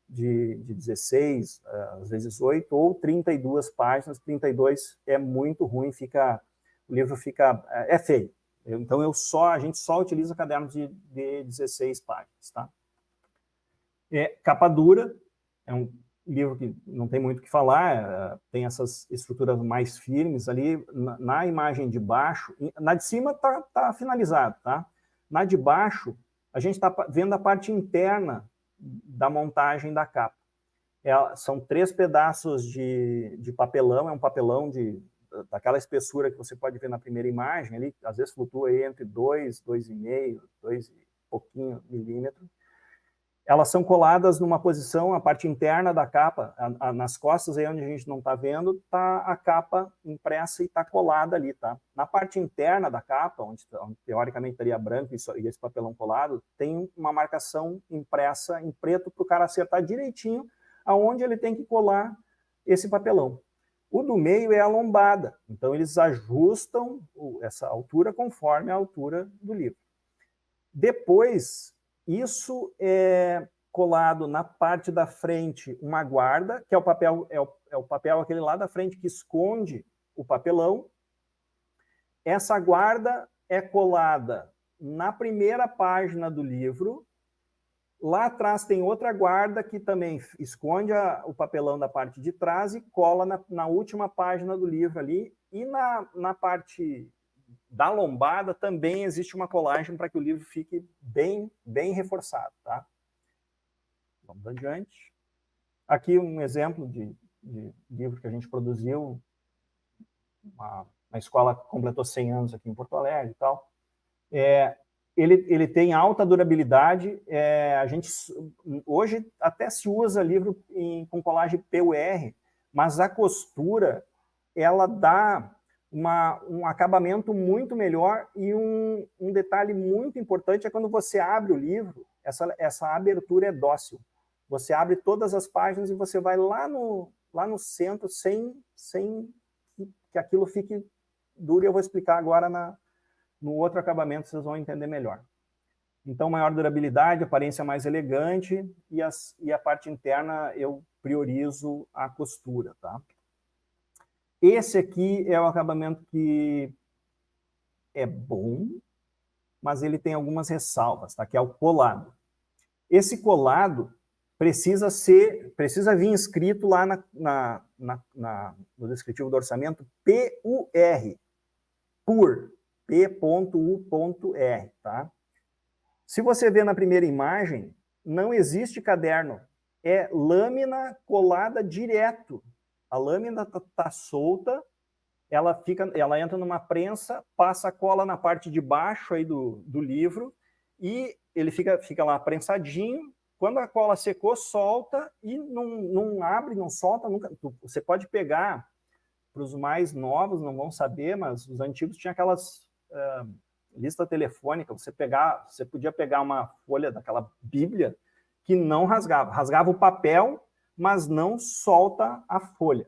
de 16, às vezes 8, ou 32 páginas. 32 é muito ruim, o livro fica... é feio. Então, a gente só utiliza cadernos de 16 páginas, tá? Capa dura, é um livro que não tem muito o que falar, tem essas estruturas mais firmes ali. Na imagem de baixo, na de cima tá finalizado, tá? Na de baixo, a gente está vendo a parte interna da montagem da capa. São 3 pedaços de papelão, é um papelão daquela espessura que você pode ver na primeira imagem, ali, às vezes flutua aí entre 2, 2,5, 2 e pouquinho milímetros. Elas são coladas numa posição, a parte interna da capa, nas costas, aí onde a gente não está vendo, está a capa impressa e está colada ali, tá? Na parte interna da capa, onde teoricamente estaria branco e esse papelão colado, tem uma marcação impressa em preto para o cara acertar direitinho aonde ele tem que colar esse papelão. O do meio é a lombada, então eles ajustam essa altura conforme a altura do livro. Depois, isso é colado na parte da frente uma guarda, que é o papel aquele lá da frente que esconde o papelão. Essa guarda é colada na primeira página do livro. Lá atrás tem outra guarda que também esconde o papelão da parte de trás e cola na última página do livro ali. E na parte da lombada também existe uma colagem para que o livro fique bem reforçado, tá? Vamos adiante. Aqui um exemplo de livro que a gente produziu. Uma escola que completou 100 anos aqui em Porto Alegre e tal. Ele tem alta durabilidade. A gente hoje até se usa livro com colagem PUR, mas a costura ela dá um acabamento muito melhor, e um detalhe muito importante é quando você abre o livro, essa abertura é dócil. Você abre todas as páginas e você vai lá no centro sem que aquilo fique duro, e eu vou explicar agora no outro acabamento, vocês vão entender melhor. Então, maior durabilidade, aparência mais elegante, e a parte interna eu priorizo a costura, tá? Esse aqui é o acabamento que é bom, mas ele tem algumas ressalvas, tá? Que é o colado. Esse colado precisa vir escrito lá no descritivo do orçamento PUR, P.U.R, tá? Se você vê na primeira imagem, não existe caderno, é lâmina colada direto. A lâmina tá solta, ela entra numa prensa, passa a cola na parte de baixo aí do livro e ele fica lá prensadinho. Quando a cola secou, solta e não abre, não solta nunca. Você pode pegar, para os mais novos não vão saber, mas os antigos tinham aquelas lista telefônica, você podia pegar uma folha daquela Bíblia que não rasgava o papel, mas não solta a folha.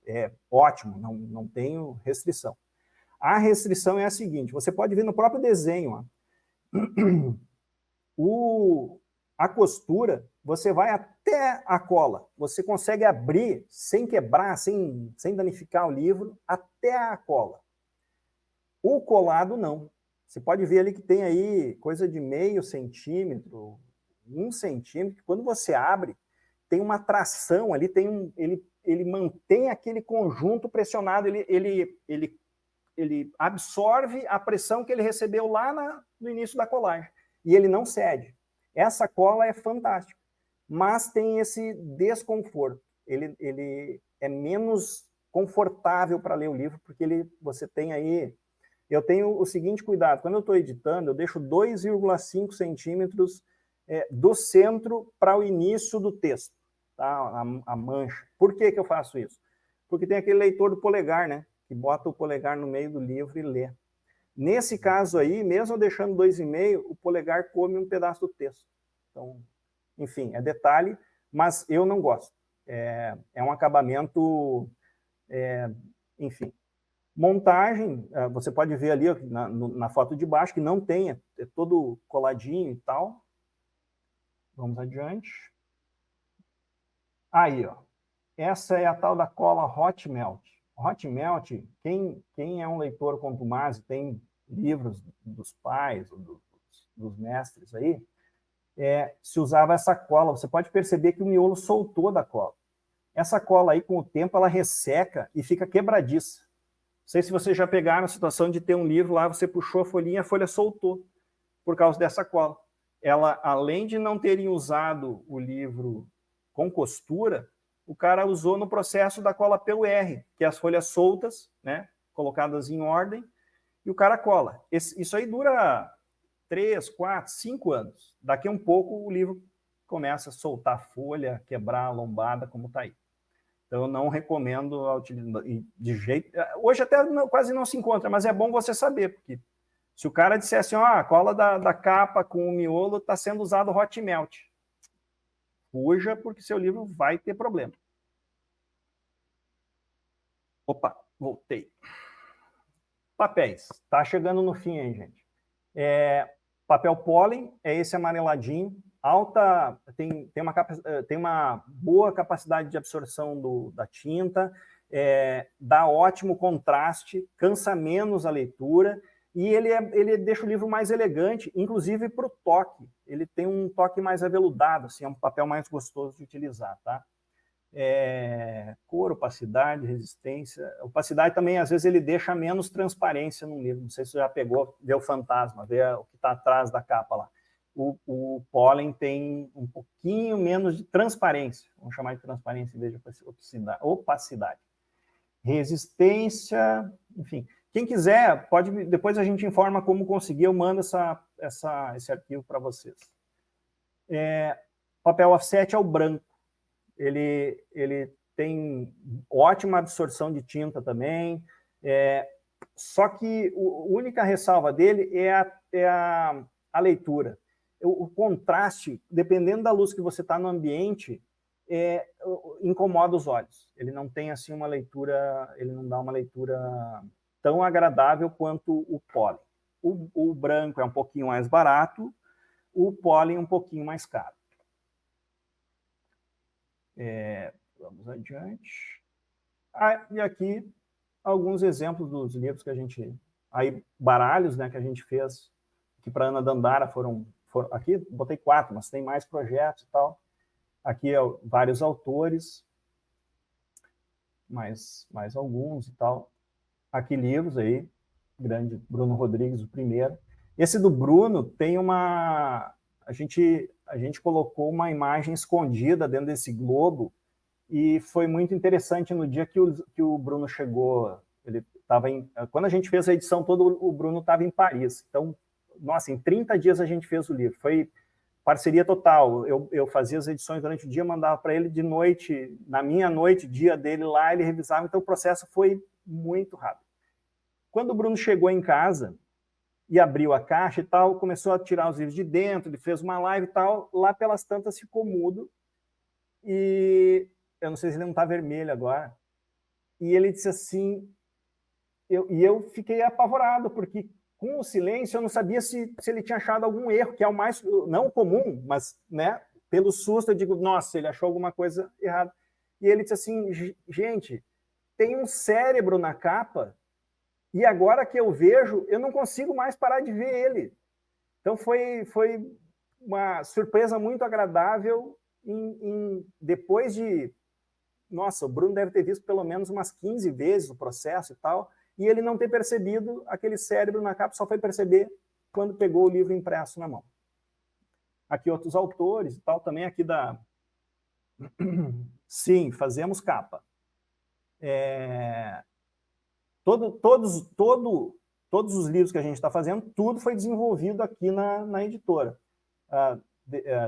É ótimo, não tenho restrição. A restrição é a seguinte, você pode ver no próprio desenho, ó, a costura, você vai até a cola, você consegue abrir sem quebrar, sem danificar o livro, até a cola. O colado, não. Você pode ver ali que tem aí coisa de meio centímetro, 1 centímetro, quando você abre, tem uma tração ali, ele mantém aquele conjunto pressionado, ele absorve a pressão que ele recebeu lá no início da colagem, e ele não cede. Essa cola é fantástica, mas tem esse desconforto. Ele é menos confortável para ler o livro, porque você tem aí... Eu tenho o seguinte cuidado, quando eu estou editando, eu deixo 2,5 centímetros do centro para o início do texto, tá? A mancha. Por que eu faço isso? Porque tem aquele leitor do polegar, né? Que bota o polegar no meio do livro e lê. Nesse caso aí, mesmo eu deixando 2,5, o polegar come um pedaço do texto. Então, enfim, é detalhe, mas eu não gosto. É um acabamento, enfim. Montagem, você pode ver ali na foto de baixo, que não tem, é todo coladinho e tal. Vamos adiante. Aí, ó. Essa é a tal da cola Hot Melt. Hot Melt, quem é um leitor contumaz, tem livros dos pais, dos mestres aí, se usava essa cola. Você pode perceber que o miolo soltou da cola. Essa cola aí, com o tempo, ela resseca e fica quebradiça. Não sei se vocês já pegaram a situação de ter um livro lá, você puxou a folhinha, a folha soltou por causa dessa cola. Ela, além de não terem usado o livro com costura, o cara usou no processo da cola PUR, que é as folhas soltas, né, colocadas em ordem, e o cara cola. Isso aí dura 3, 4, 5 anos. Daqui a um pouco o livro começa a soltar a folha, quebrar a lombada, como está aí. Então, eu não recomendo a utilização de jeito... Hoje até quase não se encontra, mas é bom você saber, porque se o cara disser assim, a cola da capa com o miolo está sendo usado hot melt, fuja, porque seu livro vai ter problema. Opa, voltei. Papéis. Está chegando no fim aí, gente. Papel pólen, é esse amareladinho, tem uma boa capacidade de absorção da tinta, dá ótimo contraste, cansa menos a leitura, e ele deixa o livro mais elegante, inclusive para o toque. Ele tem um toque mais aveludado, assim, é um papel mais gostoso de utilizar, tá? Cor, opacidade, resistência. Opacidade também, às vezes, ele deixa menos transparência no livro. Não sei se você já pegou, vê o fantasma, vê o que está atrás da capa lá. O pólen tem um pouquinho menos de transparência. Vamos chamar de transparência em vez de opacidade. Resistência, enfim. Quem quiser, depois a gente informa como conseguir, eu mando esse arquivo para vocês. Papel offset é o branco. Ele tem ótima absorção de tinta também, só que a única ressalva dele é a leitura. O contraste, dependendo da luz que você está no ambiente, incomoda os olhos. Ele não tem assim uma leitura, ele não dá uma leitura tão agradável quanto o pólen. O branco é um pouquinho mais barato, o pólen um pouquinho mais caro. Vamos adiante. E aqui alguns exemplos dos livros que a gente... Aí, baralhos, né, que a gente fez aqui para Ana Dandara foram... Aqui botei 4, mas tem mais projetos e tal. Aqui vários autores, mais alguns e tal. Aqui livros aí. grande Bruno Rodrigues, o primeiro. Esse do Bruno tem uma... A gente colocou uma imagem escondida dentro desse globo e foi muito interessante no dia que o Bruno chegou. Ele estava quando a gente fez a edição toda, o Bruno estava em Paris. Então, nossa, em 30 dias a gente fez o livro. Foi parceria total. Eu fazia as edições durante o dia, mandava para ele de noite, na minha noite, dia dele lá, ele revisava. Então, o processo foi muito rápido. Quando o Bruno chegou em casa e abriu a caixa e tal, começou a tirar os livros de dentro, ele fez uma live e tal, lá pelas tantas ficou mudo, e eu não sei se ele não está vermelho agora, e ele disse assim, eu fiquei apavorado, porque com o silêncio eu não sabia se ele tinha achado algum erro, que é o mais, não comum, mas, né, pelo susto eu digo, nossa, ele achou alguma coisa errada. E ele disse assim, gente, tem um cérebro na capa, e agora que eu vejo, eu não consigo mais parar de ver ele. Então foi uma surpresa muito agradável depois de... Nossa, o Bruno deve ter visto pelo menos umas 15 vezes o processo e tal, e ele não ter percebido aquele cérebro na capa, só foi perceber quando pegou o livro impresso na mão. Aqui outros autores e tal, também aqui da... Sim, fazemos capa. Todos os livros que a gente está fazendo, tudo foi desenvolvido aqui na editora.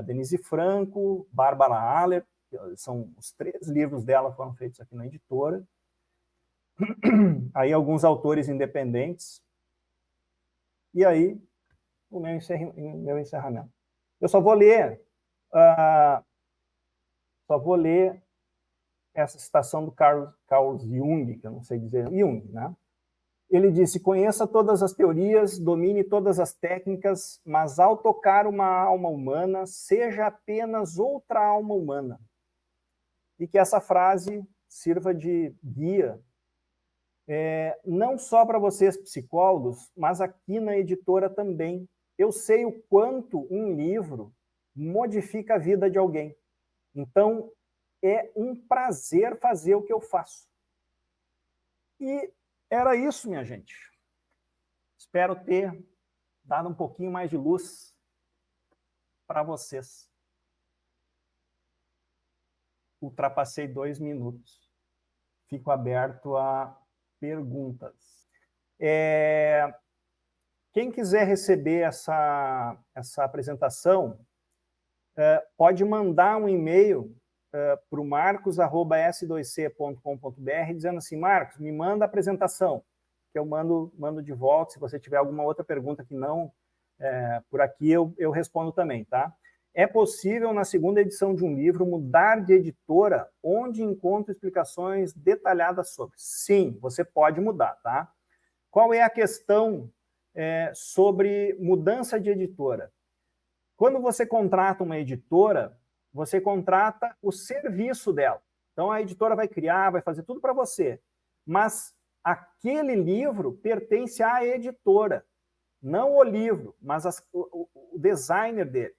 Denise Franco, Bárbara Haller, são os 3 livros dela foram feitos aqui na editora. Aí alguns autores independentes. E aí, o meu encerramento. Eu só vou ler essa citação do Carl Jung, que eu não sei dizer, Jung, né? Ele disse, conheça todas as teorias, domine todas as técnicas, mas ao tocar uma alma humana, seja apenas outra alma humana. E que essa frase sirva de guia, não só para vocês psicólogos, mas aqui na editora também. Eu sei o quanto um livro modifica a vida de alguém. Então, é um prazer fazer o que eu faço. E era isso, minha gente. Espero ter dado um pouquinho mais de luz para vocês. Ultrapassei 2 minutos. Fico aberto a perguntas. Quem quiser receber essa apresentação, pode mandar um e-mail para o marcos@s2c.com.br dizendo assim, Marcos, me manda a apresentação, que eu mando de volta. Se você tiver alguma outra pergunta que não por aqui, eu respondo também, tá? É possível, na segunda edição de um livro, mudar de editora onde encontro explicações detalhadas sobre? Sim, você pode mudar, tá? Qual é a questão sobre mudança de editora? Quando você contrata uma editora, você contrata o serviço dela. Então, a editora vai criar, vai fazer tudo para você. Mas aquele livro pertence à editora, não o livro, mas o designer dele.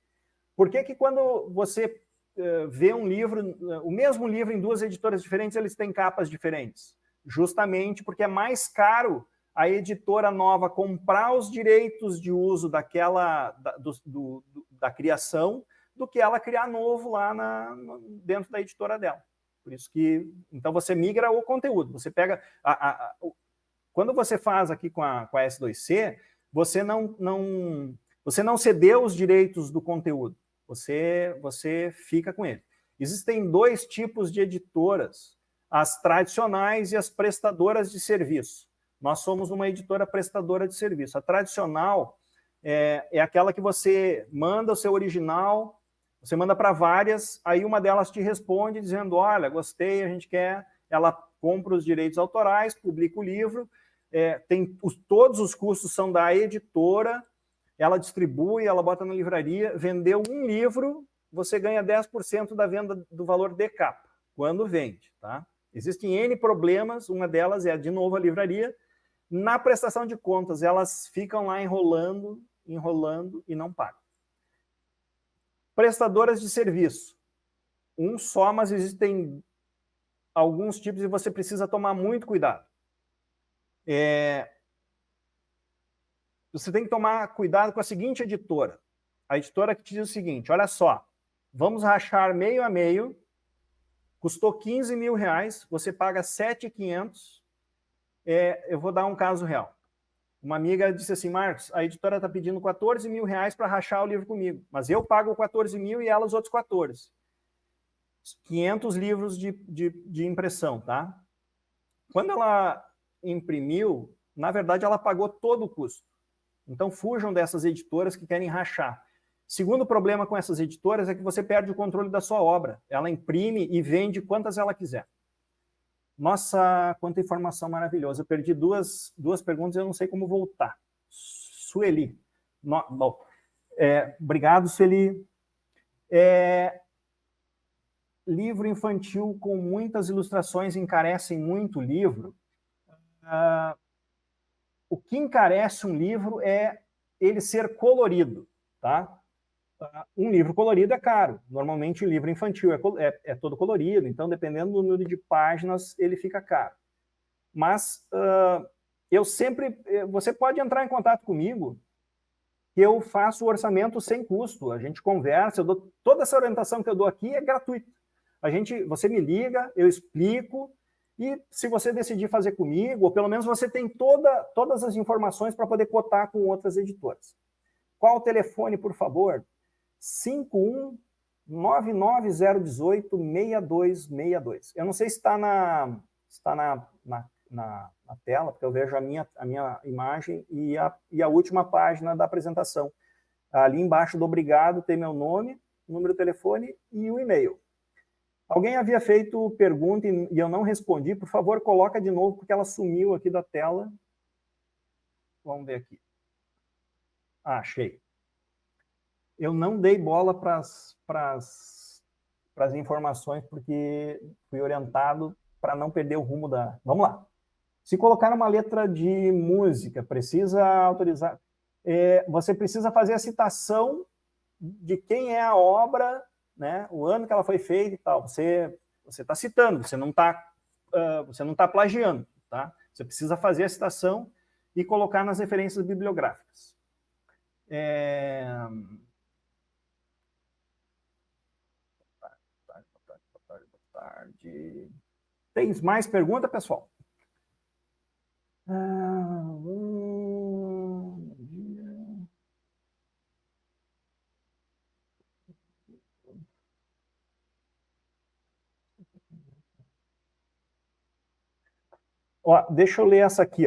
Por que quando você vê um livro, o mesmo livro em 2 editoras diferentes, eles têm capas diferentes? Justamente porque é mais caro a editora nova comprar os direitos de uso da criação do que ela criar novo lá dentro da editora dela. Por isso que, então, você migra o conteúdo. Você pega... quando você faz aqui com a S2C, você não cedeu os direitos do conteúdo. Você fica com ele. Existem 2 tipos de editoras, as tradicionais e as prestadoras de serviço. Nós somos uma editora prestadora de serviço. A tradicional é aquela que você manda o seu original, você manda para várias, aí uma delas te responde dizendo, olha, gostei, a gente quer, ela compra os direitos autorais, publica o livro, todos os custos são da editora, ela distribui, ela bota na livraria, vendeu um livro, você ganha 10% da venda do valor de capa, quando vende, tá? Existem N problemas, uma delas é, de novo, a livraria. Na prestação de contas, elas ficam lá enrolando e não pagam. Prestadoras de serviço. Um só, mas existem alguns tipos e você precisa tomar muito cuidado. você tem que tomar cuidado com a seguinte editora. A editora que te diz o seguinte, olha só, vamos rachar meio a meio, custou 15 mil reais, você paga 7.500, eu vou dar um caso real. Uma amiga disse assim, Marcos, a editora está pedindo 14 mil reais para rachar o livro comigo, mas eu pago 14 mil e ela os outros 14. 500 livros de impressão, tá? Quando ela imprimiu, na verdade, ela pagou todo o custo. Então, fujam dessas editoras que querem rachar. Segundo problema com essas editoras é que você perde o controle da sua obra. Ela imprime e vende quantas ela quiser. Nossa, quanta informação maravilhosa. Eu perdi duas perguntas e eu não sei como voltar. Sueli. Bom, obrigado, Sueli. Livro infantil com muitas ilustrações encarecem muito o livro. O que encarece um livro é ele ser colorido, tá? Um livro colorido é caro. Normalmente, o livro infantil é todo colorido, então, dependendo do número de páginas, ele fica caro. Mas você pode entrar em contato comigo, que eu faço o orçamento sem custo. A gente conversa, toda essa orientação que eu dou aqui é gratuita. Você me liga, eu explico, e se você decidir fazer comigo, ou pelo menos você tem todas as informações para poder cotar com outras editoras. Qual o telefone, por favor? 51-99018-6262. Eu não sei se está na tela, porque eu vejo a minha imagem e a última página da apresentação. Ali embaixo do obrigado tem meu nome, número de telefone e o e-mail. Alguém havia feito pergunta e eu não respondi. Por favor, coloca de novo, porque ela sumiu aqui da tela. Vamos ver aqui. Achei. Eu não dei bola para as informações, porque fui orientado para não perder o rumo da... Vamos lá. Se colocar uma letra de música, precisa autorizar... você precisa fazer a citação de quem é a obra, né, o ano que ela foi feita e tal. Você está citando, você não está plagiando, tá? Você precisa fazer a citação e colocar nas referências bibliográficas. Tem mais pergunta, pessoal? Deixa eu ler essa aqui.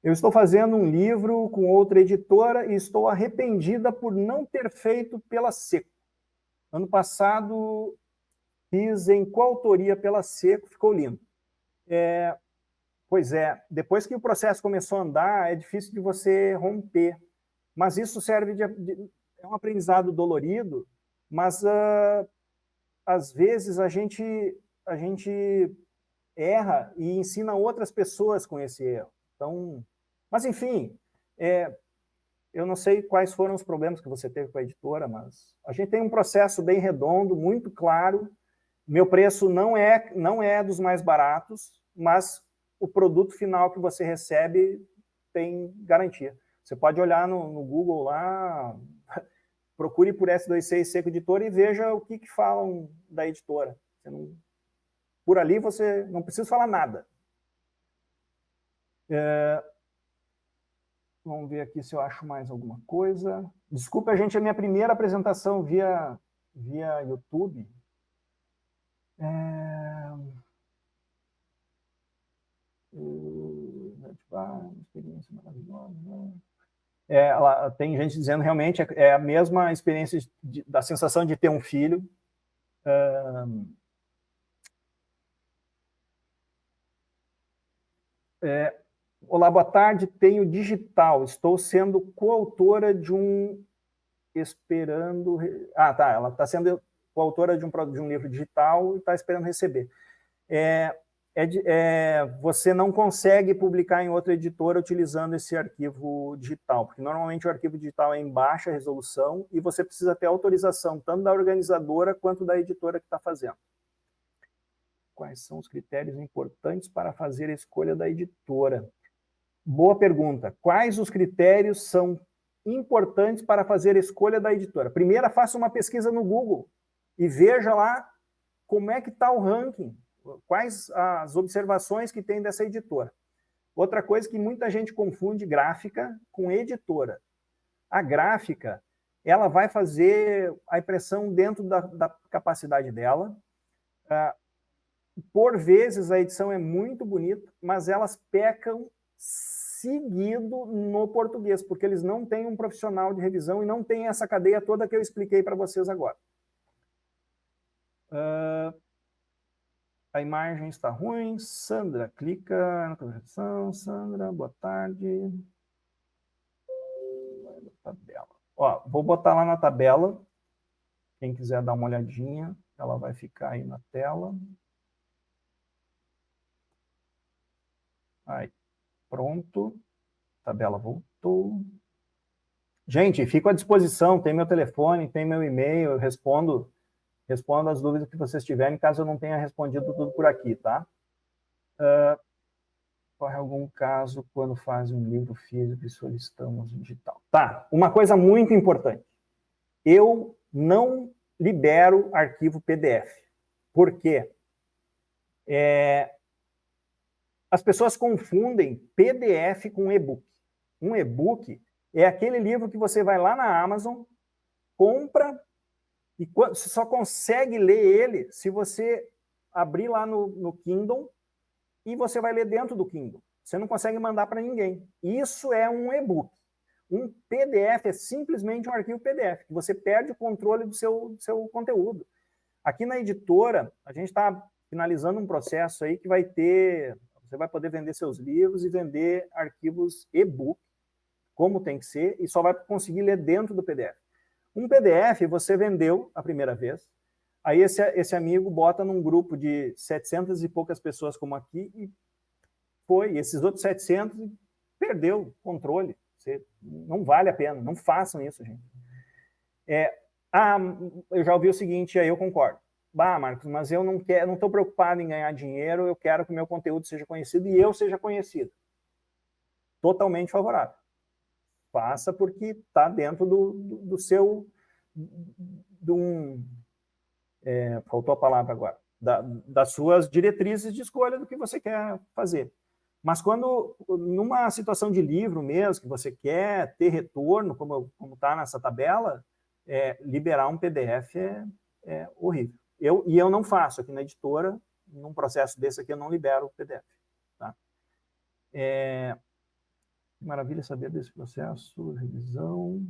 Eu estou fazendo um livro com outra editora e estou arrependida por não ter feito pela Seco. Ano passado fiz em coautoria pela Seco, ficou lindo. Pois é, depois que o processo começou a andar, é difícil de você romper. Mas isso serve é um aprendizado dolorido, mas às vezes a gente erra e ensina outras pessoas com esse erro. Então, mas enfim, eu não sei quais foram os problemas que você teve com a editora, mas a gente tem um processo bem redondo, muito claro. Meu preço não é dos mais baratos, mas o produto final que você recebe tem garantia. Você pode olhar no Google lá, procure por S26 Seco Editora e veja o que falam da editora. Por ali você não precisa falar nada. Vamos ver aqui se eu acho mais alguma coisa. Desculpa, gente, a minha primeira apresentação via YouTube. Experiência maravilhosa. Tem gente dizendo realmente é a mesma experiência da sensação de ter um filho. Olá, boa tarde, tenho digital, estou sendo coautora de um esperando... ela está sendo coautora de um livro digital e está esperando receber. Você não consegue publicar em outra editora utilizando esse arquivo digital, porque normalmente o arquivo digital é em baixa resolução e você precisa ter autorização tanto da organizadora quanto da editora que está fazendo. Quais são os critérios importantes para fazer a escolha da editora? Boa pergunta. Quais os critérios são importantes para fazer a escolha da editora? Primeiro, faça uma pesquisa no Google e veja lá como é que está o ranking, quais as observações que tem dessa editora. Outra coisa que muita gente confunde gráfica com editora. A gráfica, ela vai fazer a impressão dentro da capacidade dela. Por vezes a edição é muito bonita, mas elas pecam seguido no português, porque eles não têm um profissional de revisão e não têm essa cadeia toda que eu expliquei para vocês agora. A imagem está ruim. Sandra, clica na conversão. Sandra, boa tarde. Tabela. Ó, vou botar lá na tabela. Quem quiser dar uma olhadinha, ela vai ficar aí na tela. Aí, pronto. A tabela voltou. Gente, fico à disposição. Tem meu telefone, tem meu e-mail. Eu respondo as dúvidas que vocês tiverem, caso eu não tenha respondido tudo por aqui, tá? Corre algum caso quando faz um livro físico e solicitamos digital. Tá, uma coisa muito importante. Eu não libero arquivo PDF. Por quê? As pessoas confundem PDF com e-book. Um e-book é aquele livro que você vai lá na Amazon, compra, e você só consegue ler ele se você abrir lá no Kindle e você vai ler dentro do Kindle. Você não consegue mandar para ninguém. Isso é um e-book. Um PDF é simplesmente um arquivo PDF, que você perde o controle do seu conteúdo. Aqui na editora, a gente está finalizando um processo aí que vai ter... Você vai poder vender seus livros e vender arquivos e-book, como tem que ser, e só vai conseguir ler dentro do PDF. Um PDF você vendeu a primeira vez, aí esse amigo bota num grupo de 700 e poucas pessoas como aqui e foi, esses outros 700 perdeu o controle. Não vale a pena, não façam isso, gente. Eu já ouvi o seguinte, aí eu concordo. Marcos, mas eu não estou preocupado em ganhar dinheiro, eu quero que o meu conteúdo seja conhecido e eu seja conhecido. Totalmente favorável. Faça porque está dentro do seu... faltou a palavra agora. Das suas diretrizes de escolha do que você quer fazer. Mas quando, numa situação de livro mesmo, que você quer ter retorno, como está nessa tabela, liberar um PDF é horrível. Eu não faço aqui na editora, num processo desse aqui eu não libero o PDF. Tá? Maravilha saber desse processo, revisão,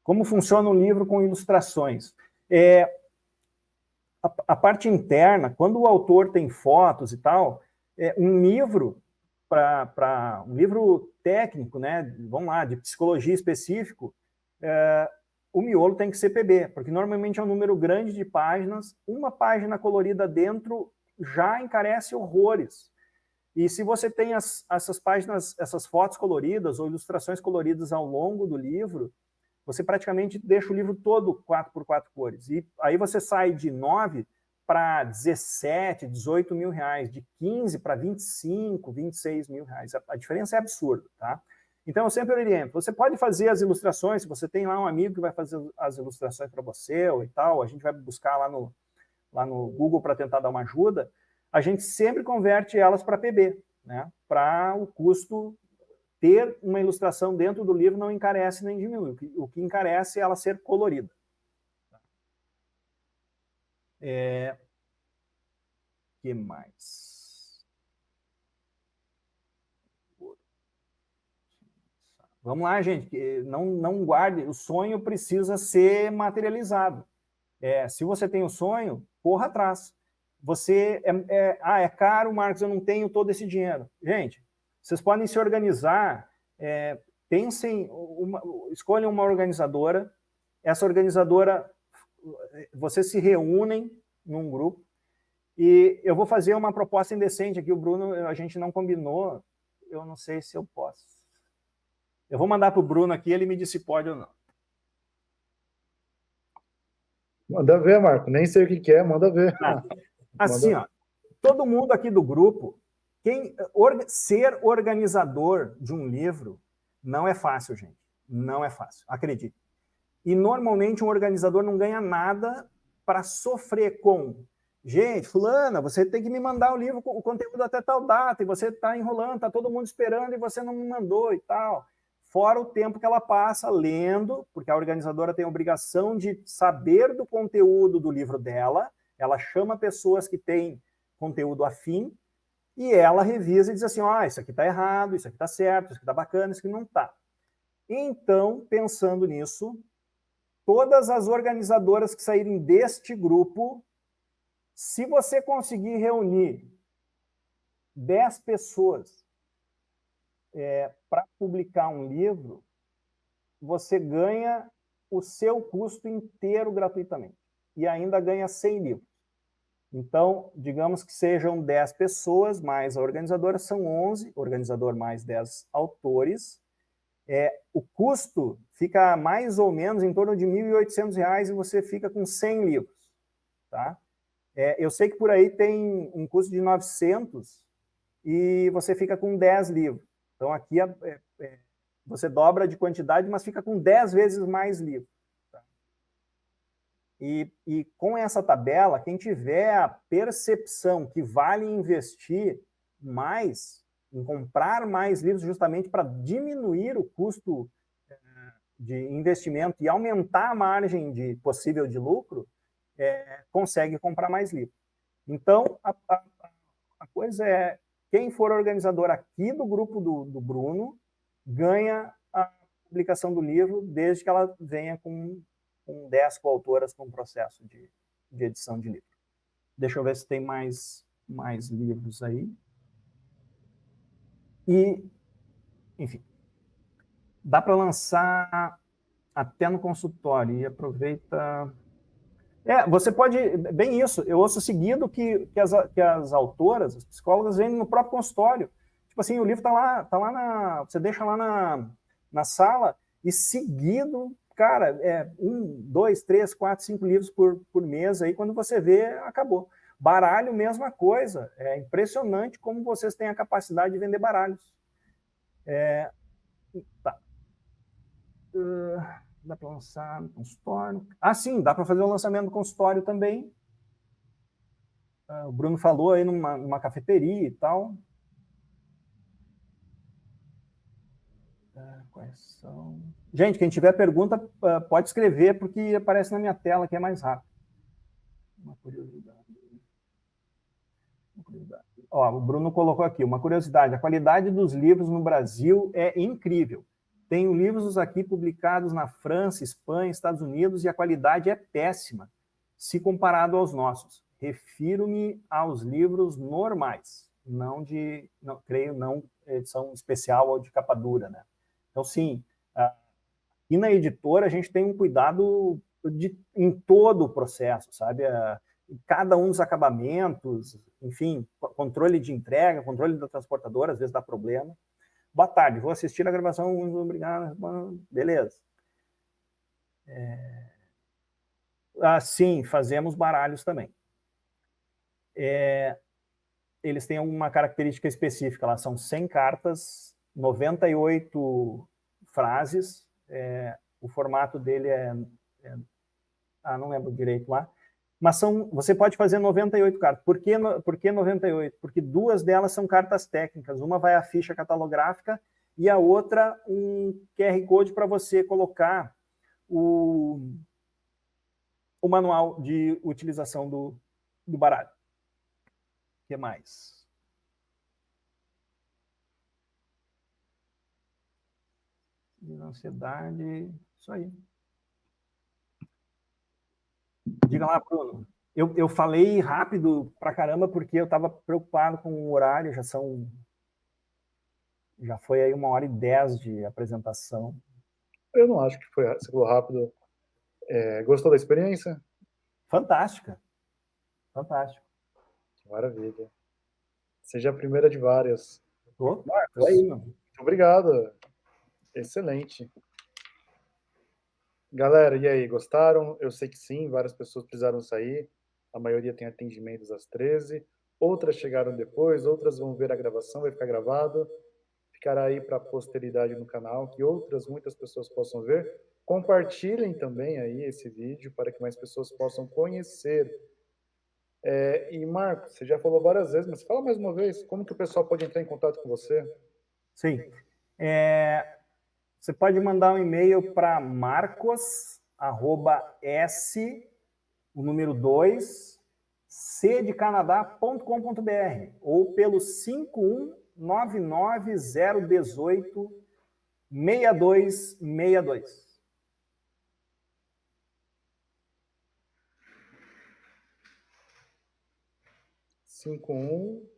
Como funciona um livro com ilustrações? A parte interna, quando o autor tem fotos e tal, um livro um livro técnico, né, vamos lá, de psicologia específico, o miolo tem que ser PB, porque normalmente é um número grande de páginas, uma página colorida dentro já encarece horrores. E se você tem essas páginas, essas fotos coloridas ou ilustrações coloridas ao longo do livro, você praticamente deixa o livro todo 4x4 cores. E aí você sai de 9 para 17, 18 mil reais, de 15 para 25, 26 mil reais. A diferença é absurda, tá? Então, eu sempre oriento. Você pode fazer as ilustrações, se você tem lá um amigo que vai fazer as ilustrações para você ou e tal, a gente vai buscar lá no Google para tentar dar uma ajuda, a gente sempre converte elas para PB, né? Para o custo... Ter uma ilustração dentro do livro não encarece nem diminui. O que encarece é ela ser colorida. Que mais? Vamos lá, gente. Não guarde. O sonho precisa ser materializado. Se você tem o sonho, corra atrás. Você é caro, Marcos, eu não tenho todo esse dinheiro. Gente, vocês podem se organizar, pensem, escolham uma organizadora, essa organizadora, vocês se reúnem num grupo, e eu vou fazer uma proposta indecente aqui, o Bruno, a gente não combinou, eu não sei se eu posso. Eu vou mandar para o Bruno aqui, ele me diz se pode ou não. Manda ver, Marco. Nem sei o que é, manda ver. Assim, ó, todo mundo aqui do grupo, ser organizador de um livro não é fácil, gente. Não é fácil, acredite. E normalmente um organizador não ganha nada para sofrer com. Gente, fulana, você tem que me mandar o livro, o conteúdo até tal data, e você está enrolando, está todo mundo esperando e você não me mandou e tal. Fora o tempo que ela passa lendo, porque a organizadora tem a obrigação de saber do conteúdo do livro dela, ela chama pessoas que têm conteúdo afim, e ela revisa e diz assim, isso aqui está errado, isso aqui está certo, isso aqui está bacana, isso aqui não está. Então, pensando nisso, todas as organizadoras que saírem deste grupo, se você conseguir reunir 10 pessoas para publicar um livro, você ganha o seu custo inteiro gratuitamente. E ainda ganha 100 livros. Então, digamos que sejam 10 pessoas, mais a organizadora, são 11, organizador mais 10 autores. O custo fica mais ou menos em torno de R$ 1.800 e você fica com 100 livros. Tá? Eu sei que por aí tem um custo de 900 e você fica com 10 livros. Então, aqui você dobra de quantidade, mas fica com 10 vezes mais livros. Tá? E com essa tabela, quem tiver a percepção que vale investir mais, em comprar mais livros justamente para diminuir o custo de investimento e aumentar a margem de possível de lucro, consegue comprar mais livros. Então, a coisa é, quem for organizador aqui do grupo do Bruno, ganha a publicação do livro, desde que ela venha com 10 coautoras com um processo de edição de livro. Deixa eu ver se tem mais livros aí. E, enfim, dá para lançar até no consultório, e aproveita... você pode... Bem isso, eu ouço seguido que as autoras, as psicólogas, vendem no próprio consultório. Tipo assim, o livro tá lá você deixa lá na sala, e seguido, cara, 1, 2, 3, 4, 5 livros por mês, aí quando você vê, acabou. Baralho, mesma coisa. É impressionante como vocês têm a capacidade de vender baralhos. Tá. Dá para lançar no consultório. Sim, dá para fazer o lançamento no consultório também. O Bruno falou aí numa cafeteria e tal. Quais são? Gente, quem tiver pergunta, pode escrever, porque aparece na minha tela, que é mais rápido. Uma curiosidade. O Bruno colocou aqui, uma curiosidade, a qualidade dos livros no Brasil é incrível. Tenho livros aqui publicados na França, Espanha, Estados Unidos, e a qualidade é péssima, se comparado aos nossos. Refiro-me aos livros normais, não edição especial ou de capa dura, né? Então, sim, aqui na editora a gente tem um cuidado em todo o processo, sabe? Cada um dos acabamentos, enfim, controle de entrega, controle da transportadora, às vezes dá problema. Boa tarde, vou assistir a gravação, muito obrigado. Beleza. Sim, fazemos baralhos também. Eles têm uma característica específica, lá são 100 cartas, 98 frases, o formato dele não lembro direito lá, mas você pode fazer 98 cartas. Por que 98? Porque 2 delas são cartas técnicas, uma vai a ficha catalográfica e a outra um QR Code para você colocar o manual de utilização do baralho. O que mais? Ansiedade, isso aí. Diga lá, Bruno. Eu falei rápido pra caramba porque eu estava preocupado com o horário, já foi aí 1h10 de apresentação. Eu não acho que você falou rápido. Gostou da experiência? Fantástica. Fantástico. Maravilha. Seja a primeira de várias. Marcos, aí, muito obrigado. Excelente. Galera, e aí, gostaram? Eu sei que sim, várias pessoas precisaram sair. A maioria tem atendimentos às 13. Outras chegaram depois, outras vão ver a gravação, vai ficar gravado. Ficará aí para a posteridade no canal, que muitas pessoas possam ver. Compartilhem também aí esse vídeo para que mais pessoas possam conhecer. E Marcos, você já falou várias vezes, mas fala mais uma vez, como que o pessoal pode entrar em contato com você? Sim. Você pode mandar um e-mail para marcos@s, o número 2, cdecanadá.com.br ou pelo 5199018 6262. 51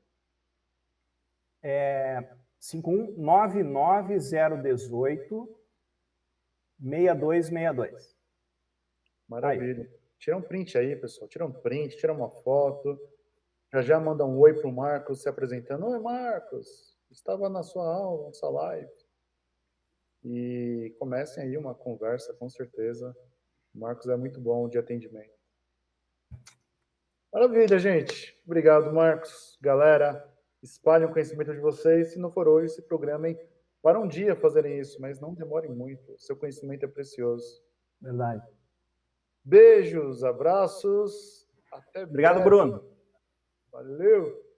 5199018 6262. Maravilha. Aí. Tira um print aí, pessoal. Tira um print, tira uma foto. Já manda um oi para o Marcos se apresentando. Oi, Marcos. Estava na sua aula, na sua live. E comecem aí uma conversa, com certeza. O Marcos é muito bom de atendimento. Maravilha, gente. Obrigado, Marcos. Galera, espalhem o conhecimento de vocês. Se não for hoje, se programem para um dia fazerem isso, mas não demorem muito. Seu conhecimento é precioso. Verdade. Beijos, abraços. Até Obrigado, breve. Bruno. Valeu.